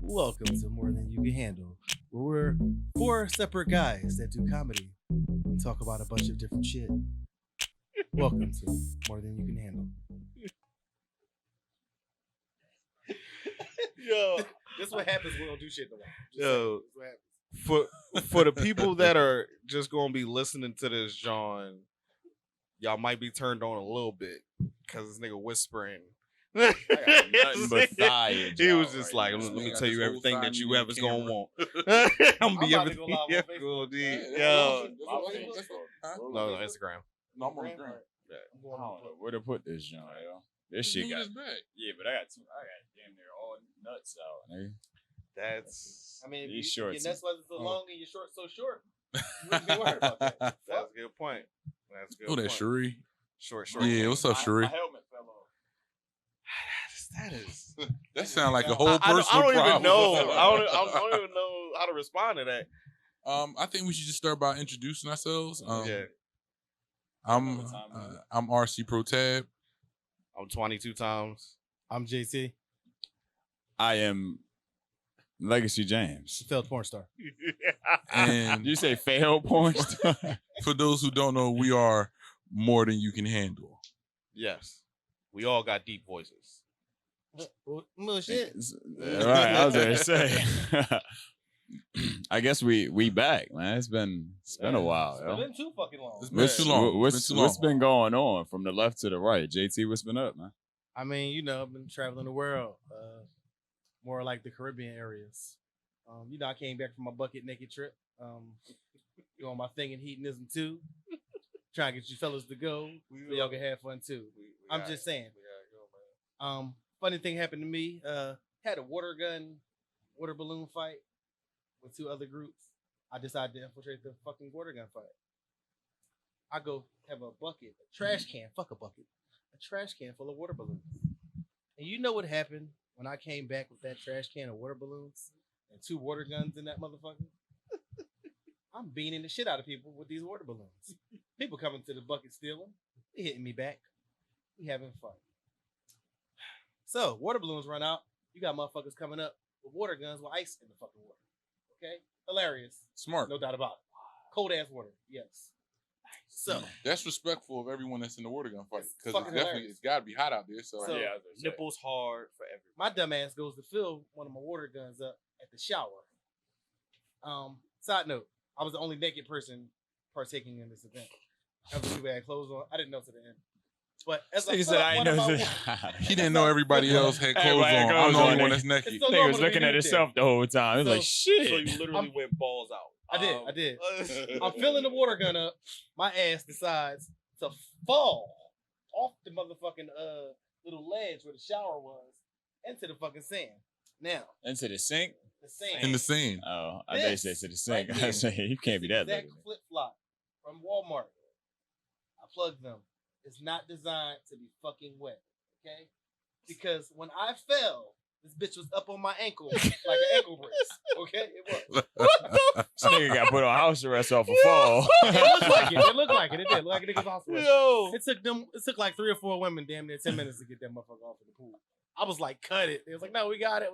Welcome to More Than You Can Handle, where we're four separate guys that do comedy and talk about a bunch of different shit. Welcome to More Than You Can Handle. Yo, This is what happens when we don't do shit no more. Yo. For the people that are just gonna be listening to this, John, y'all might be turned on a little bit because this nigga whispering. Nothing but thigh. He was just right like, now. let me Got tell you this everything whole that you thigh ever meeting gonna camera. want. I'm I'm be about to everything go live on you ever Facebook. gonna need. Yeah, Yo, no, Instagram. No, I'm on the ground. I don't know where to put this joint, yo. This shit got yeah, but I got damn near all nuts out, nigga. That's I mean, These if shorts your nuts wasn't so long and your shorts so short, you wouldn't be worried about that. that's a good point. That's a good Oh, that point. Cherie. Short. Yeah, what's up, Cherie? My helmet fell off. That is. That sounds like a whole I personal don't problem. even know. I don't even know how to respond to that. I think we should just start by introducing ourselves. Yeah, I'm RC Pro Tab. I'm 22 times. I'm JC, I am Legacy James. failed porn star. And Did you say failed porn star? for those who don't know, we are More Than You Can Handle. Yes, we all got deep voices. Well, shit. Right, I was gonna say. I guess we back, man. It's been a while, It's yo. been too fucking long. It's been too long. What's been going on from the left to the right? JT, what's been up, man? I mean, you know, I've been traveling the world, more like the Caribbean areas. I came back from my bucket naked trip. Doing my thing in hedonism too. Trying to get you fellas to go so y'all can have fun too. I'm just saying. Funny thing happened to me. Had a water balloon fight with two other groups. I decided to infiltrate the fucking water gun fight. I go have a bucket, a trash can, fuck a bucket, a trash can full of water balloons. And you know what happened when I came back with that trash can of water balloons and two water guns in that motherfucker? I'm beating the shit out of people with these water balloons. People coming to the bucket stealing. They hitting me back. We having fun. So, water balloons run out. You got motherfuckers coming up with water guns with ice in the fucking water. Okay? Hilarious. Smart. No doubt about it. Cold ass water. Yes. So, That's respectful of everyone that's in the water gun fight It's because fucking hilarious. it's got to be hot out there. So, So- Yeah, Nipples hard for everyone. my dumb ass goes to fill one of my water guns up at the shower. Side note, I was the only naked person partaking in this event. I was too bad clothes on. I didn't know to the end. But as I Nigga fill said up I one ain't of know. my he didn't know everybody else had clothes Everybody had on. I'm clothes the only on, one nigga. that's naked. It's so Nigga was normal to looking be at nude himself the whole time. It was So- like, shit. So you literally went balls out. I did. I'm filling the water gun up. My ass decides to fall off the motherfucking little ledge where the shower was into the fucking sand. Now, Into the sink? the sand. In the scene. Oh, I thought you said This to the sink. right I was saying, you can't be that exact looking. flip flop from Walmart. I plugged them. It's not designed to be fucking wet, okay? Because when I fell, this bitch was up on my ankle like an ankle brace, okay? It was. This nigga got put on house arrest off a fall. It looked like it. It looked like it. It did look like a nigga's house arrest. Yo. It took like 3 or 4 women damn near 10 minutes to get that motherfucker off in the pool. I was like, cut it. They was like, no, we got it.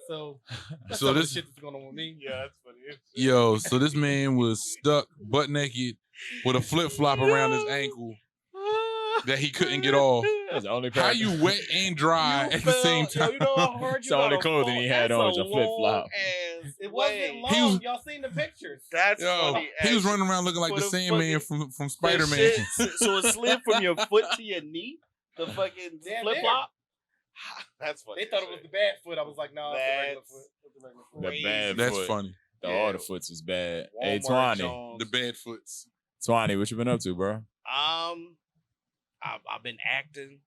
So that's So some of this- the shit that's going on with me. Yeah, that's funny. Yo, so this man was stuck butt naked with a flip flop around his ankle that he couldn't get off. That's the only How pair. you wet and dry at the same time? Yo, you know how hard It's the only clothing he had on was a flip-flop. It wasn't long. He was- Y'all seen the pictures. That's Yo, funny. he was as running around looking like for the the Sandman fucking- from that Spider Man. shit, so it slid from your foot to your knee. The fucking Damn flip near. flop. That's funny. They thought it was the bad foot. I was like, no, it's the regular That's- foot. It's the regular foot. The crazy. bad That's foot. funny. All the foots was bad. Hey, Walmart Twani. Jones. The bad foots. Twani, what you been up to, bro? I've been acting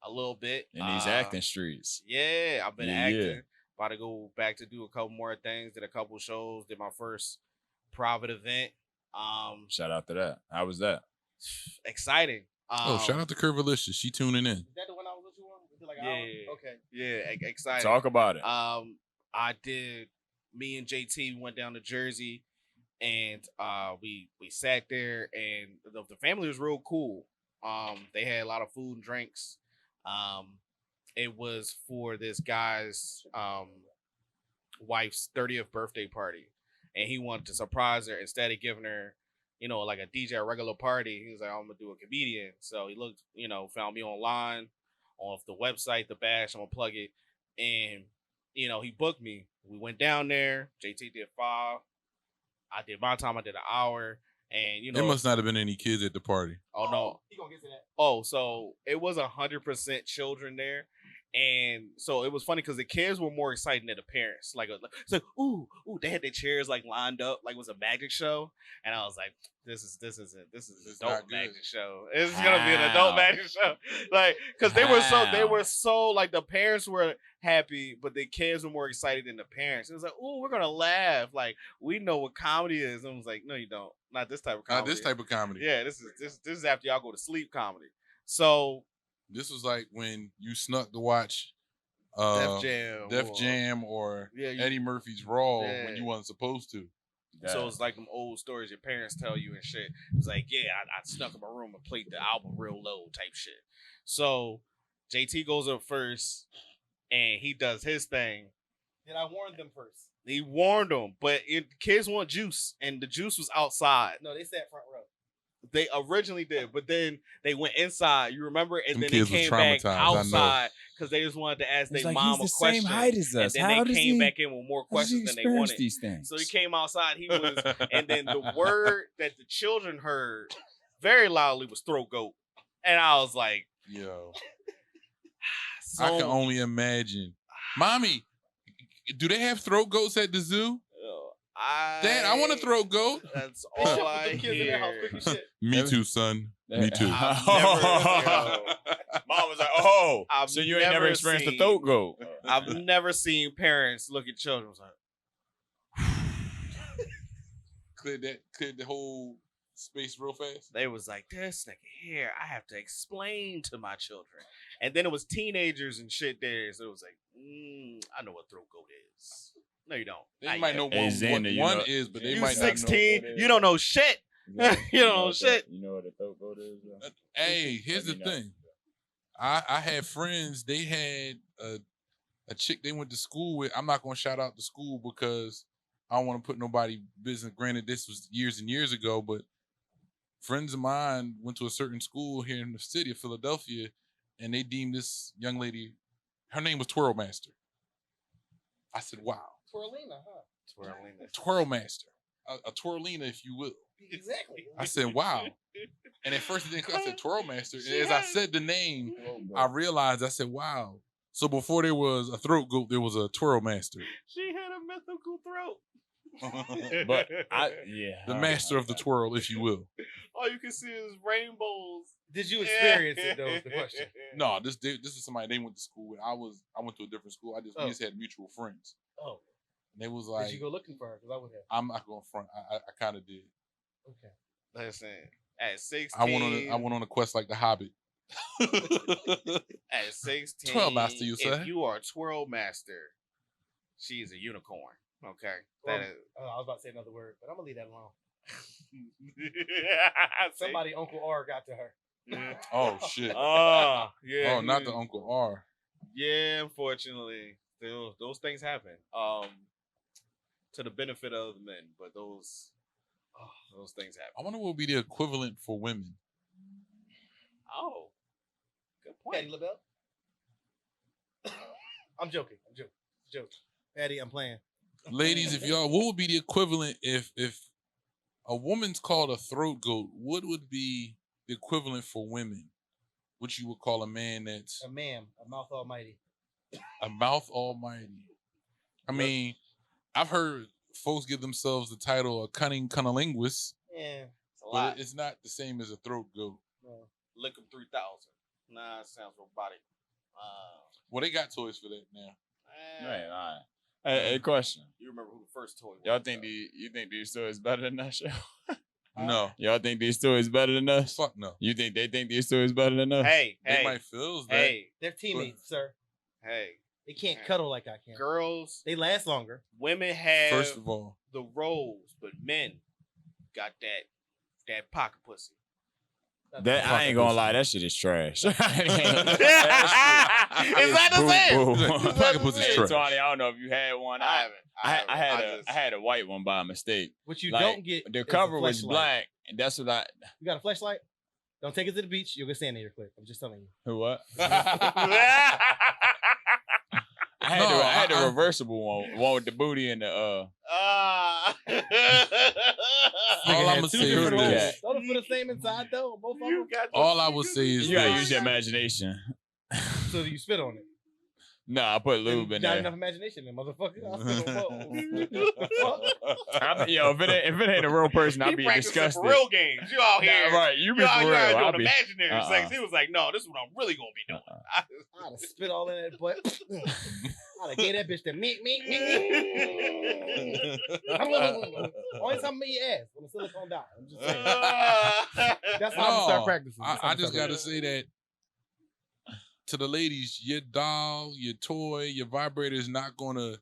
a little bit In these acting streets. Yeah, I've been Yeah, acting. yeah. About to go back to do a couple more things. Did a couple shows. Did my first private event. Shout out to that. How was that? Exciting. Oh, shout out to Curvilicious. She tuning in. Is that the one I was with you on? Was it like an Yeah. hour? Okay. Yeah, exciting. Talk about it. I did. Me and JT went down to Jersey, and we sat there, and the family was real cool. They had a lot of food and drinks. it was for this guy's wife's 30th birthday party, and he wanted to surprise her instead of giving her, like a DJ, a regular party. He was like, I'm gonna do a comedian. So he looked, found me online off the website, the Bash. I'm gonna plug it, and he booked me. We went down there. JT did 5. I did my time. I did an hour, and There must not have been any kids at the party. Oh no, He gonna get to that. Oh, so it was 100% children there. And so it was funny because the kids were more excited than the parents. Like, it's like, ooh, they had their chairs like lined up like it was a magic show. And I was like, this is an adult not good. magic show. It's gonna be an adult magic show. Like, because they were so like the parents were happy, but the kids were more excited than the parents. It was like, ooh, we're gonna laugh. Like, we know what comedy is. And I was like, no, you don't. Not this type of comedy. Not this type of comedy. Yeah, this is after y'all go to sleep comedy. So This was like when you snuck to watch Def Jam, or Yeah, Eddie Murphy's Raw Yeah. when you wasn't supposed to. So it's like them old stories your parents tell you and shit. It's like, yeah, I snuck in my room and played the album real low type shit. So JT goes up first and he does his thing. Then I warned them first. He warned them, but kids want juice, and the juice was outside. No, they sat front row. They originally did, but then they went inside. You remember? And Them then they kids was came back traumatized, I know. outside because they just wanted to ask It's their like mom a he's the question. same height as And us. then How they does came he, back in with more how does he questions than they experience wanted. these things? So he came outside. He was, and then the word that the children heard very loudly was throat goat, and I was like, Yo, so, I can only imagine. Mommy, do they have throat goats at the zoo? Dad, I want a throat goat. That's They all shuffled I them kids in their house hear. quick as shit. Me too, son. Me too. I've Mom was like, "Oh, I've so you ain't never never experienced the seen- throat goat?" I've never seen parents look at children and was like, Cleared the whole space real fast. they was like, this nigga here, I have to explain to my children. And then it was teenagers and shit there. So it was like, I know what throat goat is. No, you don't. They Not might yet. know Hey, what Xander, you one know- is, but they You might not know. 16, what it you don't is. know shit. You don't know shit. You know what a throat goat is? bro? Hey, here's the Let me know. thing. I had friends. They had a chick they went to school with. I'm not gonna shout out the school because I don't want to put nobody business. Granted, this was years and years ago, but friends of mine went to a certain school here in the city of Philadelphia, and they deemed this young lady. Her name was Twirl Master. I said, "Wow, Twirlina, huh? Twirl Master, a twirlina, if you will." Exactly. I said, "Wow." And at first it didn't click. I said Twirl Master. And as I said the name, Throat I goat. realized, I said, wow. So before there was a throat goat, there was a Twirl Master. She had a mythical throat. But The master of the twirl, if you will. All you can see is rainbows. Did you experience it though? Is the question. No, this is somebody they went to school with. I went to a different school. We just had mutual friends. Oh, And they was like, did you go looking for her? Because I would have. I'm not going front. I kind of did. Okay. Listen, at 16, I went on a quest like the Hobbit. at 16, Twirl master, you say? if you are a twirl master, she is a unicorn. Okay, Well, that is. I was about to say another word, but I'm gonna leave that alone. See? Somebody, Uncle R, got to her. Oh shit. Oh yeah. Oh, not the Uncle R. Yeah, unfortunately, those things happen. To the benefit of the men, but those things happen. I wonder what would be the equivalent for women. Oh, good Patty point. LaBelle. I'm joking. Patty, I'm playing. Ladies, if y'all, what would be the equivalent if a woman's called a throat goat? What would be the equivalent for women? What you would call a man that's A ma'am, a mouth almighty. a mouth almighty? I mean, I've heard folks give themselves the title of cunning cunnilinguist, Yeah. It's a lot. but it's not the same as a throat goat. No. Lick 'em 3000. Nah, it sounds robotic. Well, they got toys for that now. Right, all right. Hey, question. You remember who the first toy was? Y'all think you think these stories better than us? Show? No, Y'all think these stories better than us? fuck no. You think they think these stories better than us? Hey, They hey, might feel that. hey, They're teammates, sir. hey. They can't cuddle like I can. Girls, They last longer. women have First of all, the roles, but men got that pocket pussy. That I ain't gonna lie, that shit is trash. Is that the same? Pocket pussy's Hey, trash. Tony, I don't know if you had one. I haven't. I had a white one by mistake. What you Like, don't get. The is a cover was fleshlight. black, and that's what I. You got a flashlight? Don't take it to the beach. You'll get sand in your clip. I'm just telling you. Who what? I I had the reversible one with the booty and the All I'm gonna say is two this. Don't it feel the same inside though? Both of them. All I will say is You gotta this. use your imagination. So you spit on it. Nah, I put lube You in got there. enough imagination, then, motherfucker. I'll spit on both. Yo, if it ain't a real person, I'd be disgusted. For real games. You out here. Nah, right, you be You for out real. here I'll doing be. imaginary sex. He was like, no, this is what I'm really going to be doing. I'd have spit all in that butt. I'd have gave that bitch the meat. Only time me ass when the silicone die. I'm just saying. That's how I'm gonna start practicing. I just gotta say that to the ladies, your doll, your toy, your vibrator is not gonna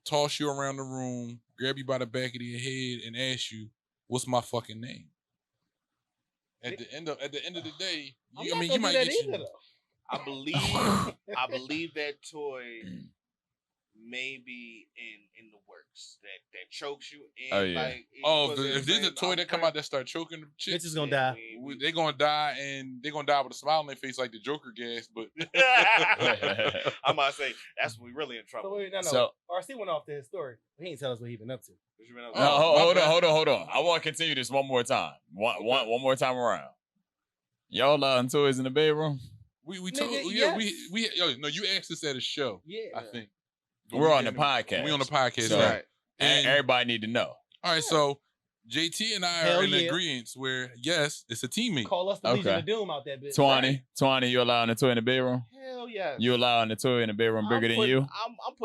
toss you around the room, grab you by the back of your head, and ask you, "What's my fucking name?" At the end of the day, you might get you. I believe that toy may be in the works that chokes you in. Oh, yeah. Like, If there's a toy that come out that start choking the chicks, Bitch is gonna die. they gonna die, and they gonna die with a smile on their face like the Joker gas. But I'm about to say that's when we really in So trouble. wait, no. So- RC went off to his story. He ain't tell us what he been up to. What you been up No, to? hold on. I want to continue this one more time. One more time around. Y'all allowing toys in the bedroom? we Nigga, told you asked us at a show. Yeah. I think But We're we on the getting- podcast. We on the podcast, So- right? And Everybody need to know. all right, so JT and I Hell are in yeah. agreement where yes, it's a team meet. Call us the Legion Okay. of Doom out that bitch. 20, you allowing the toy in the bedroom? Hell yeah. You allowing the toy in the bedroom bigger than you? I'm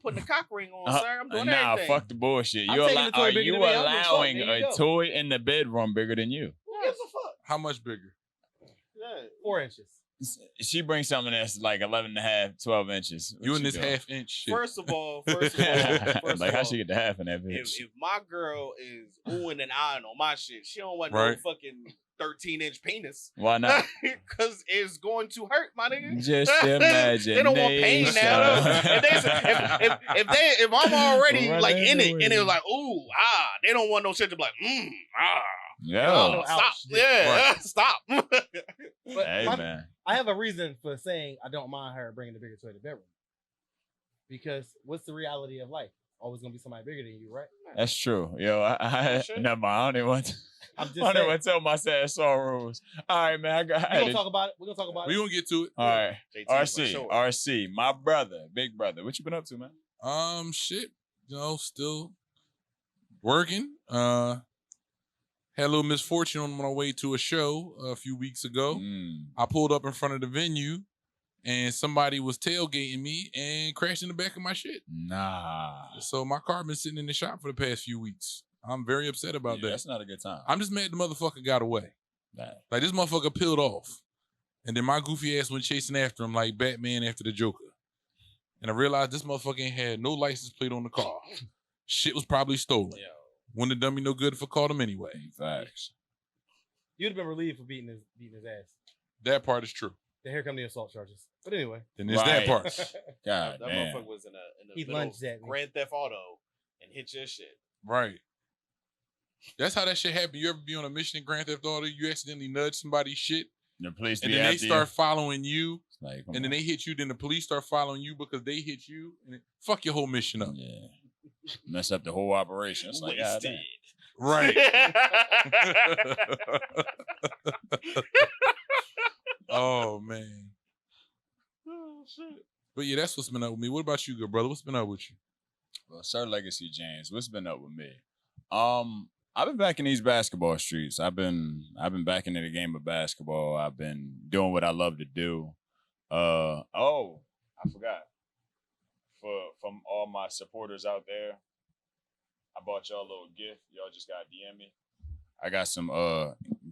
putting the cock ring on, sir. I'm doing Nah, everything. fuck the bullshit. I'm You taking the toy are bigger you than me. I don't give a fuck. allowing There you a go. toy in the bedroom bigger than you? Who gives a fuck? How much bigger? Yeah. 4 inches. She brings something that's like 11 and a half, 12 inches. What You in she this doing? half-inch shit. First of all, Like how she get the half in that bitch? if my girl is oohing and eyeing on my shit, she don't want Right. no fucking 13-inch penis. Why not? Because it's going to hurt, my nigga. Just imagine. They don't want pain now. If I'm already like in it and it was like, ooh, they don't want no shit to be like, Yeah. No, stop. ouch. Yeah, stop. But Hey my- man. I have a reason for saying I don't mind her bringing the bigger toy to the bedroom. Because what's the reality of life? Always gonna be somebody bigger than you, right? That's true. Yo, I Shit. never mind. I don't even want to. I'm just I don't saying. even tell my sad sorrows. All right, man. We're gonna talk about it. We're gonna talk about We it. gonna get to it. All right. JT's like, RC, sure. RC, my brother, big brother. What you been up to, man? Shit. Still working. Had a little misfortune on my way to a show a few weeks ago. Mm. I pulled up in front of the venue and somebody was tailgating me and crashed in the back of my shit. Nah. So my car been sitting in the shop for the past few weeks. I'm very upset about Yeah, that. that's not a good time. I'm just mad the motherfucker got away. Nah. Like this motherfucker peeled off. And then my goofy ass went chasing after him like Batman after the Joker. And I realized this motherfucker ain't had no license plate on the car. Shit was probably stolen. Yeah. Wouldn't have done me no good if I caught him anyway. Facts. You'd have been relieved for beating his ass. That part is true. Then here come the assault charges. But anyway. Then there's that Right. part. God That damn. motherfucker was in the He middle lunged of at me. Grand Theft Auto and hit your shit. Right. That's how that shit happen. You ever be on a mission in Grand Theft Auto, you accidentally nudge somebody's shit, The police and be then they after start you. following you, It's like, come and then on. they hit you, then the police start following you because they hit you, and it, fuck your whole mission up. Yeah. Mess up the whole operation. It's like, God damn. Right. Oh man. Oh shit. But yeah, that's what's been up with me. What about you, good brother? What's been up with you? Well, Sir Legacy James, what's been up with me? I've been back in these basketball streets. I've been back into the game of basketball. I've been doing what I love to do. I forgot. From all my supporters out there, I bought y'all a little gift. Y'all just got DM me. I got some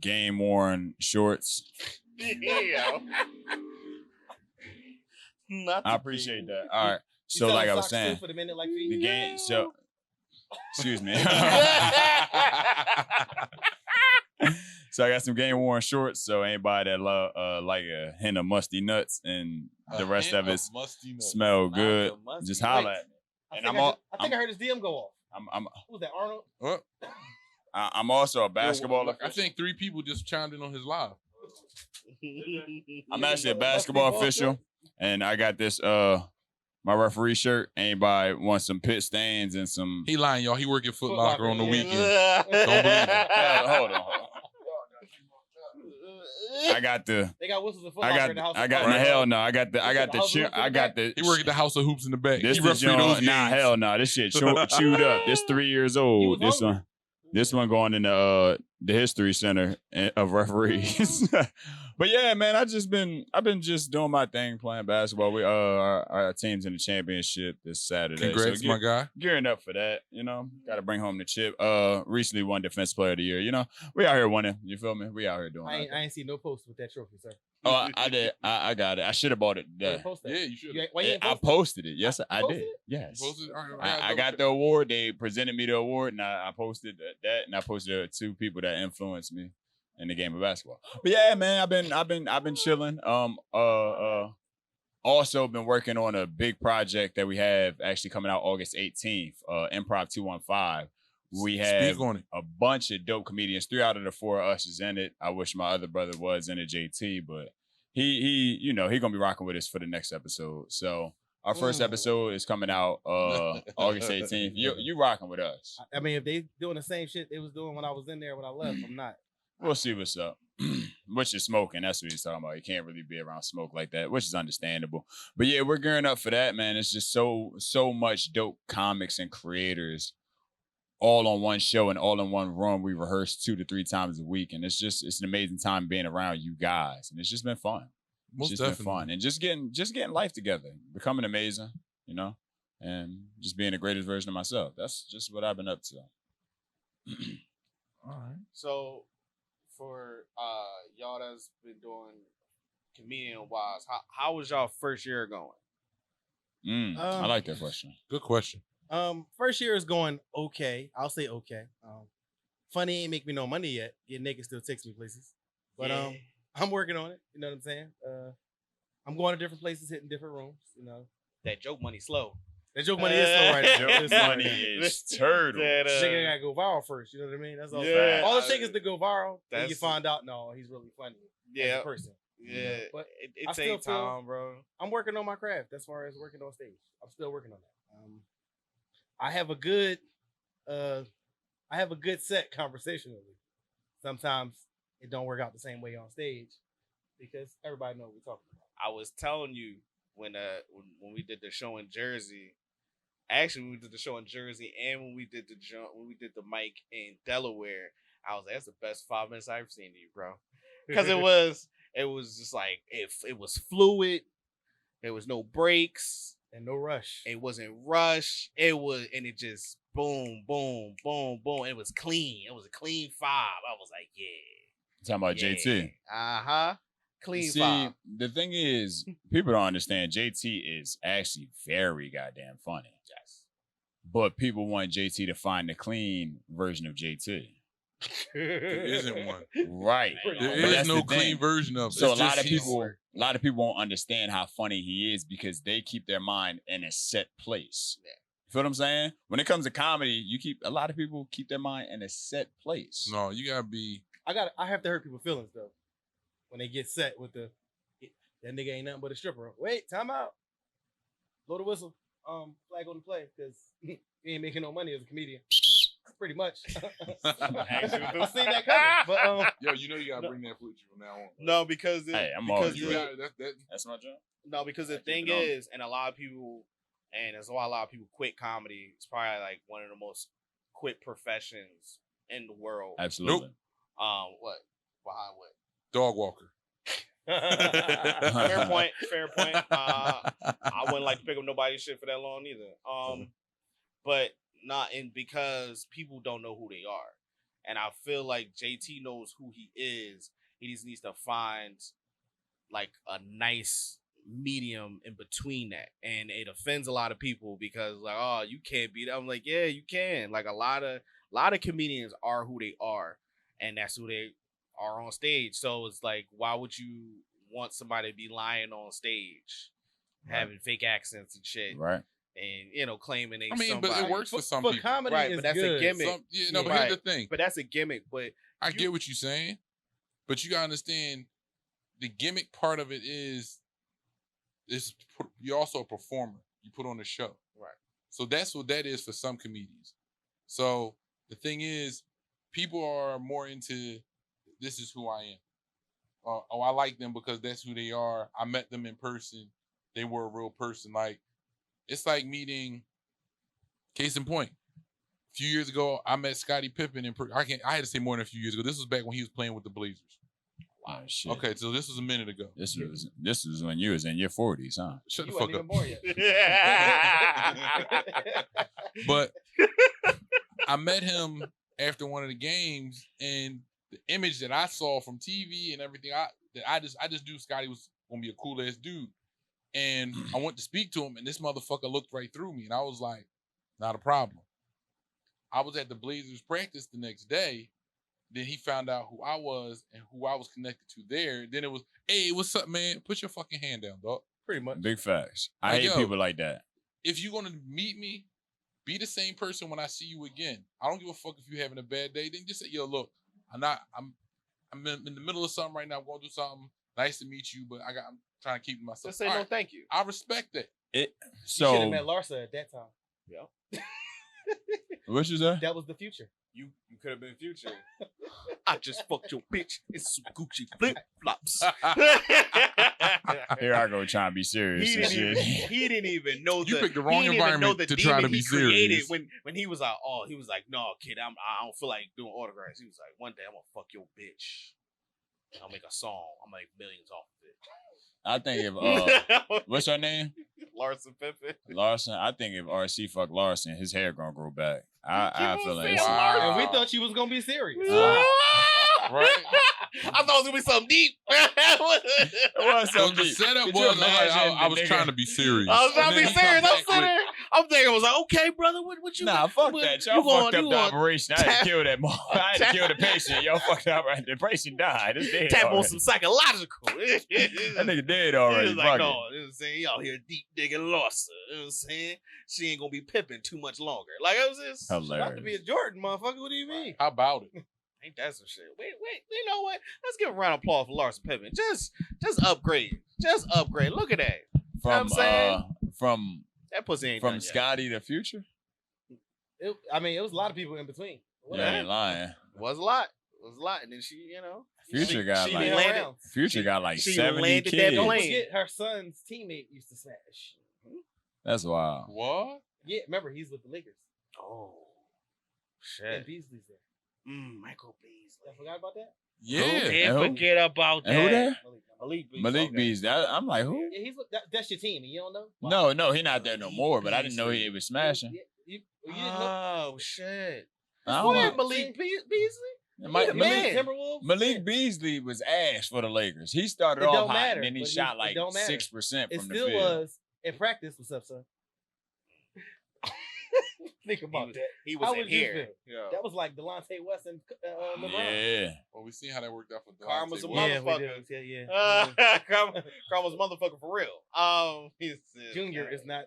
game worn shorts. Yeah. I appreciate that. All right. So like I was saying, for the minute like the feet. game. So So I got some game worn shorts. So anybody that love like a hint of musty nuts and the rest of it musty nuts. smell Lots good, of musty just nuts. holler at me. And I think I heard his DM go off. I'm Who was that, Arnold? Oh, I'm also a basketball. I think 3 people just chimed in on his live. I'm actually a basketball official, and I got this my referee shirt. Anybody want some pit stains and some? He lying, y'all. He work at Foot Foot Locker Locker, on the yeah. weekend. Don't believe him. Hold on. I got the. They got whistles and foot I locker got. in the house. I got. of No, Fun. hell no. I got the. I got the. House of Cheer, Hoops in I the got back? the. He work at the House of Hoops in the back. This He is referee those nah, games. hell no. This shit chewed up. This 3 years old. was This hungry. This one going in the history center of referees. But yeah, man, I've been just doing my thing, playing basketball. We our team's in the championship this Saturday. Congrats, so my guy. gearing up for that, got to bring home the chip. Recently won Defense Player of the Year. We out here winning. You feel me? We out here doing I our ain't thing. seen no post with that trophy, sir. Oh, I did. I got it. I should have bought it. Where Yeah. you post that? Yeah, you should. Why you ain't I post it? posted it. Yes, I posted did. it? Yes. Posted? All right, I got the award. They presented me the award, and I posted that, and I posted 2 people that influenced me in the game of basketball. But yeah, man, I've been chilling. Also been working on a big project that we have actually coming out August 18th. Improv 215. We have Speak on it. a bunch of dope comedians. 3 out of the 4 of us is in it. I wish my other brother was in it, JT, but he gonna be rocking with us for the next episode. So our first episode is coming out August 18th. You rocking with us. I mean, if they doing the same shit they was doing when I was in there when I left, I'm not. We'll see what's up. Which is smoking. That's what he's talking about. You can't really be around smoke like that, which is understandable. But yeah, we're gearing up for that, man. It's just so much dope comics and creators all on one show and all in one room. We rehearse 2 to 3 times a week. And it's an amazing time being around you guys. And it's just been fun. Most It's just definitely. been fun. And just getting life together, becoming amazing, and just being the greatest version of myself. That's just what I've been up to. All right. So, for y'all that's been doing comedian wise, how was y'all first year going? I like that question. Good question. First year is going okay. I'll say okay. Funny ain't make me no money yet. Get naked still takes me places, but Yeah. I'm working on it. You know what I'm saying? I'm going to different places, hitting different rooms. That joke money slow. That joke money is slow right now. Joke It's slow right money now. is turtle. That, Nigga gotta go viral first. You know what I mean? That's all. Yeah, All it takes is to go viral. Then you that's- find out, no, he's really funny as Yeah, a person. yeah. But It I still takes feel- time, bro. I'm working on my craft as far as working on stage. I'm still working on that. I have a good set conversationally. Sometimes it don't work out the same way on stage because everybody knows what we're talking about. I was telling you when we did the show in Jersey. Actually, when we did the show in Jersey and when we did the mic in Delaware, I was like, that's the best 5 minutes I've ever seen of you, bro. Because it was just like it was fluid. There was no breaks. And no rush. It wasn't rush. And it just boom, boom, boom, boom. It was clean. It was a clean 5. I was like, yeah. Talking about JT. Uh-huh. Clean See, 5. the thing is, people don't understand JT is actually very goddamn funny. Yes. But people want JT to find the clean version of JT. There isn't one. Right. Pretty There much. But is that's no the clean thing. version of it. So It's a just lot of people won't understand how funny he is because they keep their mind in a set place. Yeah. You feel what I'm saying? When it comes to comedy, a lot of people keep their mind in a set place. No, you gotta be. I have to hurt people's feelings though. When they get set with that nigga ain't nothing but a stripper. Wait, time out. Blow the whistle. Flag on the play, because he ain't making no money as a comedian. Pretty much. I seen that coming. But Yo, you know you gotta bring that with you from now on. No, because Hey, I'm because always You ready. got That's my job. No, because the Keep thing it on. is, and a lot of people, and there's why a lot of people quit comedy. It's probably like one of the most quit professions in the world. Absolutely. What behind what? Dog walker. Fair point. Fair point. I wouldn't like to pick up nobody's shit for that long either. But not in because people don't know who they are, and I feel like JT knows who he is. He just needs to find like a nice medium in between that, and it offends a lot of people because like, oh, you can't be that. I'm like, yeah, you can. Like a lot of comedians are who they are, and that's who they are on stage. So it's like, why would you want somebody to be lying on stage, having fake accents and shit, Right. and claiming they? I mean, but somebody. it works for some for people. comedy, Right, is but that's good. a gimmick. But Right. here's the thing. But that's a gimmick. But I get what you're saying, but you gotta understand the gimmick part of it is you're also a performer. You put on a show. Right. So that's what that is for some comedians. So the thing is, people are more into this is who I am. Oh, I like them because that's who they are. I met them in person. They were a real person. Like, it's like meeting, case in point. A few years ago, I met Scottie Pippen in person. I had to say more than a few years ago. This was back when he was playing with the Blazers. Wow, shit. Okay, so this was a minute ago. This was when you was in your 40s, huh? Shut You the fuck wasn't up. even born yet. But I met him after one of the games, and the image that I saw from TV and everything, I just knew Scotty was gonna be a cool ass dude. And I went to speak to him, and this motherfucker looked right through me, and I was like, not a problem. I was at the Blazers practice the next day. Then he found out who I was and who I was connected to there. Then it was, hey, what's up, man? Put your fucking hand down, dog. Pretty much. Big facts. I Like, hate yo. people like that. If you're gonna meet me, be the same person when I see you again. I don't give a fuck if you're having a bad day. Then just say, yo, look, I'm in the middle of something right now. I'm going to do something. Nice to meet you, but I'm trying to keep myself. just say All no, right, thank you. I respect that. You should So have met Larsa at that time. what you say? That was the future. You could have been Future. I just fucked your bitch. It's some Gucci flip flops. Here I go trying to be serious and shit. He didn't even know You the, picked the wrong he didn't even know environment the to try to demon be he created serious. when he was like, no, kid, I don't feel like doing autographs. He was like, one day I'm gonna fuck your bitch. I'll make a song. I'll make millions off of it. I think if what's her name? Larson Pippen. Larson. I think if RC fuck Larson, his hair gonna grow back. I feel like saying? Wow. And we thought she was gonna be serious. Right? I thought it was gonna be something deep. What's So up, the Pete? setup Could you was, imagine I the was nigga- trying to be serious. I was trying to And be then he come serious. I'm back sitting with- there. I'm thinking, I was like, okay, brother, what you? Nah, fuck what- that. you Y'all want- fucked up you the want operation. I had tap- to kill that I had to kill the patient. Y'all fucked up. The patient died. It's dead. Tap on already. some psychological. That nigga dead He already. was like, Fuck no, it. you know what I'm saying? Y'all here deep digging lost. You know what I'm saying? She ain't gonna be pipping too much longer. Like, it was just, About to Hilarious. be a Jordan, motherfucker. What do you mean? How about it? ain't that some shit? Wait, you know what? Let's give a round of applause for Larson Pippen. Just upgrade. Just upgrade. Look at that. From saying? from That pussy ain't from done yet. Scotty the Future. It was a lot of people in between. You ain't lying. It was a lot. It was a lot. And then she, you know. Future got she like landed- Future got like she 70 landed that kids. Don't plane. forget her son's teammate used to smash. That's wild. What? Yeah, remember he's with the Lakers. Oh, And shit. Beasley's there. Michael Beasley. I forgot about that. Yeah. And who? Can't forget about that. And who there? Malik Beasley. Malik Okay. Beasley. I'm like, who? Yeah, he's with, that's your team. And you don't know? No, he not there no more. But I didn't know he was smashing. Yeah, you didn't know? Oh, shit. I Who don't had know. Malik Beasley? Mike- the Malik, man. Timberwolves. Malik Beasley was ass for the Lakers. He started It off don't hot, matter, and then he but shot it like don't matter. 6% It from the still field. was in practice. What's up, son? Think about that. He How was in would you here. feel? Yeah. That was like Delonte West and LeBron. Yeah. Well, we seen how that worked out for Karma's Delonte a West. Yeah, we motherfucker. did. Yeah. Karma's motherfucker for real. He said, Junior is not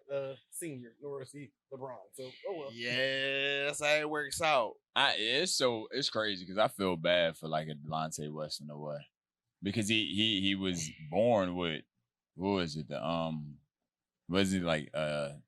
senior, nor is he LeBron. So, oh well. Yeah, that's how it works out. It's crazy because I feel bad for like a Delonte West in a way because he was born with what was it was he like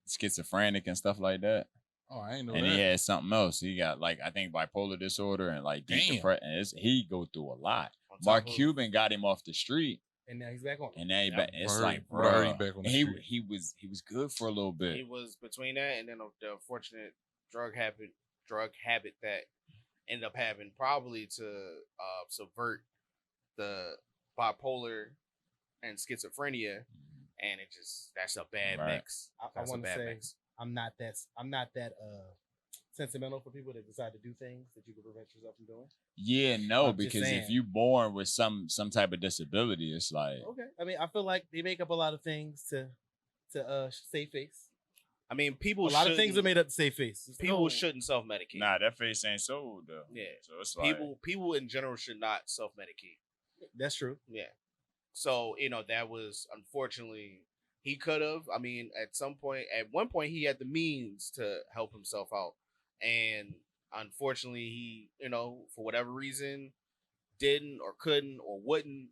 schizophrenic and stuff like that, Oh, I ain't know and that. he had something else. He got like I think bipolar disorder and like deep Damn. depression. He go through a lot. On top Mark of- Cuban got him off the street, And now he's back on. and now he Yeah, back. It's heard- like, I heard he bro, back on the he street. he was good for a little bit. He was between that and then the unfortunate drug habit that ended up having probably to subvert the bipolar and schizophrenia, and that's a bad Right. mix. I That's a want to bad say mix. I'm not that sentimental for people that decide to do things that you can prevent yourself from doing. Yeah, no, I'm just because if saying. you born with some type of disability, it's like Okay. I mean, I feel like they make up a lot of things to save face. I mean, people. A lot of things are shouldn't- made up to save face. It's People no- shouldn't self-medicate. Nah, that face ain't sold though. Yeah. So it's like People in general should not self-medicate. That's true. Yeah. So, that was unfortunately he could have. I mean, at one point he had the means to help himself out. And unfortunately he, for whatever reason, didn't or couldn't or wouldn't,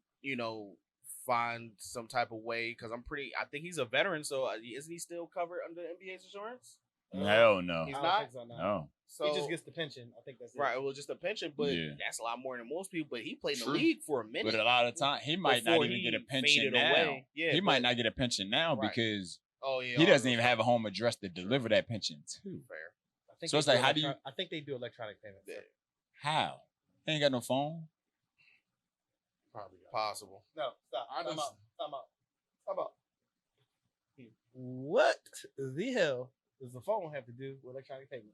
find some type of way. Cause I think he's a veteran, so isn't he still covered under NBA's insurance? hell no. He's I don't not? think so, no. No. So He just gets the pension. I think that's it. right, well, just a pension, but Yeah. that's a lot more than most people. But he played in the True. league for a minute. But a lot of time he might not before even he get a pension faded now. away. Yeah, He might but- not get a pension now Right. because Oh yeah, he all doesn't those even have a home address to deliver that pension to. fair. I think So they it's like, do how do you- I think they do electronic payments. Yeah. How? He ain't got no phone. Probably got Possible. No, stop. I Time just- out. Time out. Time out. What the hell does the phone have to do with electronic payment?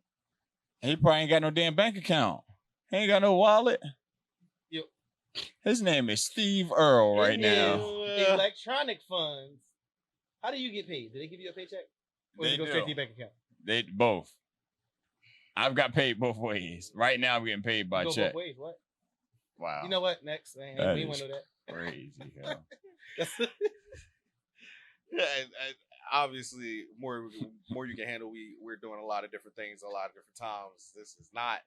He probably ain't got no damn bank account. He ain't got no wallet. Yep. His name is Steve Earl right It now. is electronic funds. How do you get paid? Do they give you a paycheck? Or does They it go do. straight to your bank account? They both. I've got paid both ways. Right now I'm getting paid by You go check. both ways. What? Wow. You know what? Next. Man, That we is want to know that. crazy. Yo. That's- Yeah, and obviously, more you can handle. We're doing a lot of different things, a lot of different times. This is not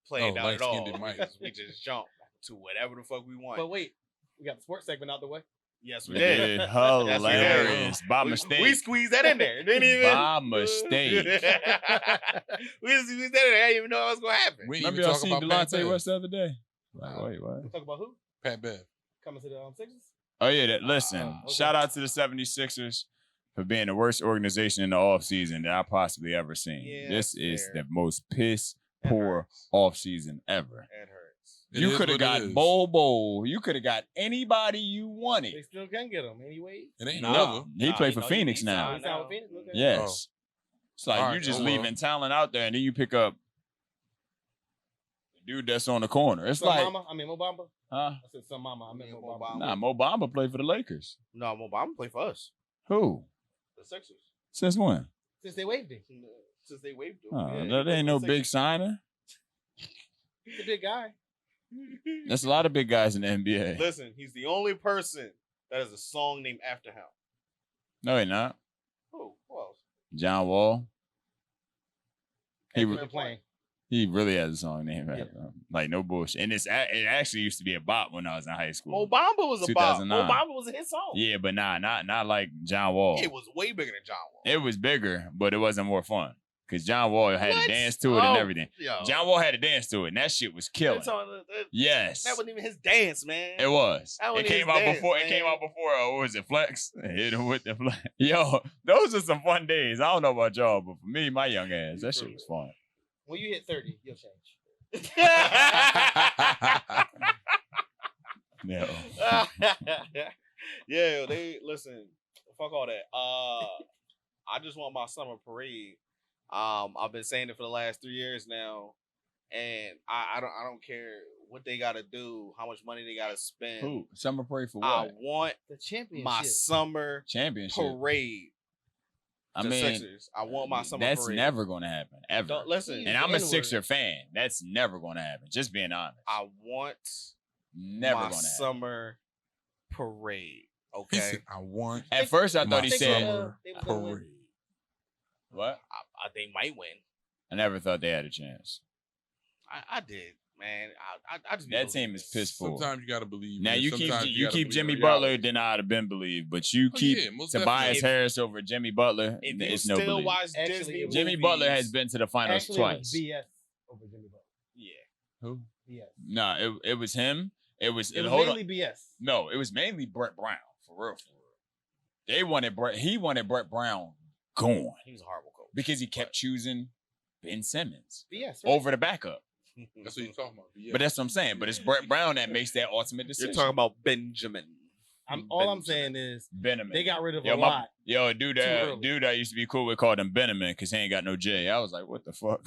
playing out at all. light-skinned Mike. We just jump to whatever the fuck we want. but wait, we got the sports segment out the way. yes, we We did. did. did. Hilarious. By We mistake. squeezed that in there. Didn't even. By mistake. we squeezed that in there. I didn't even know what was going to happen. We didn't Remember even y'all talk seen about Pat Delonte Bev. West the other day? Like, wait, what? We talk about who Pat Bev. coming to the Sixers. Oh, yeah. Listen, okay. shout out to the 76ers for being the worst organization in the offseason that I possibly ever seen. Yeah, This is fair. the most piss That poor hurts. offseason ever. It hurts. It You is could have what it got is. Bobo. You could have got anybody you They wanted. still can get them anyways. It ain't Nah. never. He Nah, played you for know, Phoenix he's now. signed He's out now. with Phoenix? Okay. Yes. It's like All you right, just oh, well. leaving talent out there and then you pick up the dude that's on the corner. It's Some like, mama. I mean Mobamba. huh? I said some mama. I meant Yeah, Mobamba. Mobamba. Nah, Mo Bamba played for the Lakers. No, Obama played for us, Who? the Sixers, Since when? Since they waived him. since they waived him. Oh, Yeah, he that played ain't for no the big Sixers. signer. He's a big guy. There's a lot of big guys in the NBA. Listen, he's the only person that has a song named after him. No, he not. Who else? John Wall. He He re- been playing. He really has a song named Yeah. after him. Like no bullshit. And it actually used to be a bop when I was in high school. Obama was a bop. 2009. Obama was a hit song. Yeah, but not like John Wall. It was way bigger than John Wall. It was bigger, but it wasn't more fun. Cause John Wall had What? to dance to it and Oh, everything. Yo. John Wall had to dance to it, and that shit was killing. That Yes, wasn't even his dance, man. it was. That It wasn't came his out dance, before. It man. came out before. What was it? Flex. Hit him with the flex. Yo, those are some fun days. I don't know about y'all, but for me, my young ass, that shit was fun. When you hit 30, you'll change. Yeah. Yeah, they listen. Fuck all that. I just want my summer parade. I've been saying it for the last 3 years now, and I don't care what they got to do, how much money they got to spend. Who? Summer parade for I what? want The championship. my summer Championship. parade. I the mean, Sixers. I want my summer that's parade. never going to happen ever. Don't listen. And I'm a N-word. Sixer fan. That's never going to happen. Just being honest. I want Never my going to happen. summer parade. He Okay. said, I want At first, I my thought he said, summer They was gonna win. parade. "What?" They might win. I never thought they had a chance. I did, man. I just That team is piss poor. Sometimes you gotta believe. Now man. you keep Sometimes you gotta keep believe Jimmy in Butler, reality. then I'd have been believed. But you Oh, keep yeah, most Tobias definitely. Harris over Jimmy Butler. If you It's no still belief. watch Actually, Disney it was- Jimmy Butler has been to the finals Actually, it was twice. BS over Jimmy Butler. Yeah. Who? BS. No, it was him. It was It was hold mainly on. BS. No, it was mainly Brett Brown for real. They wanted Brett. He wanted Brett Brown gone He was a horrible coach. because he kept choosing Ben Simmons BS. Right? over the backup. That's what you're talking about. Yeah. But that's what I'm saying. But it's Brett Brown that makes that ultimate decision. You're talking about Benjamin. All I'm saying is Benjamin. they got rid of Yo, a lot. Yo, dude, Too early. I used to be cool with called him Benjamin because he ain't got no J. I was like, what the fuck?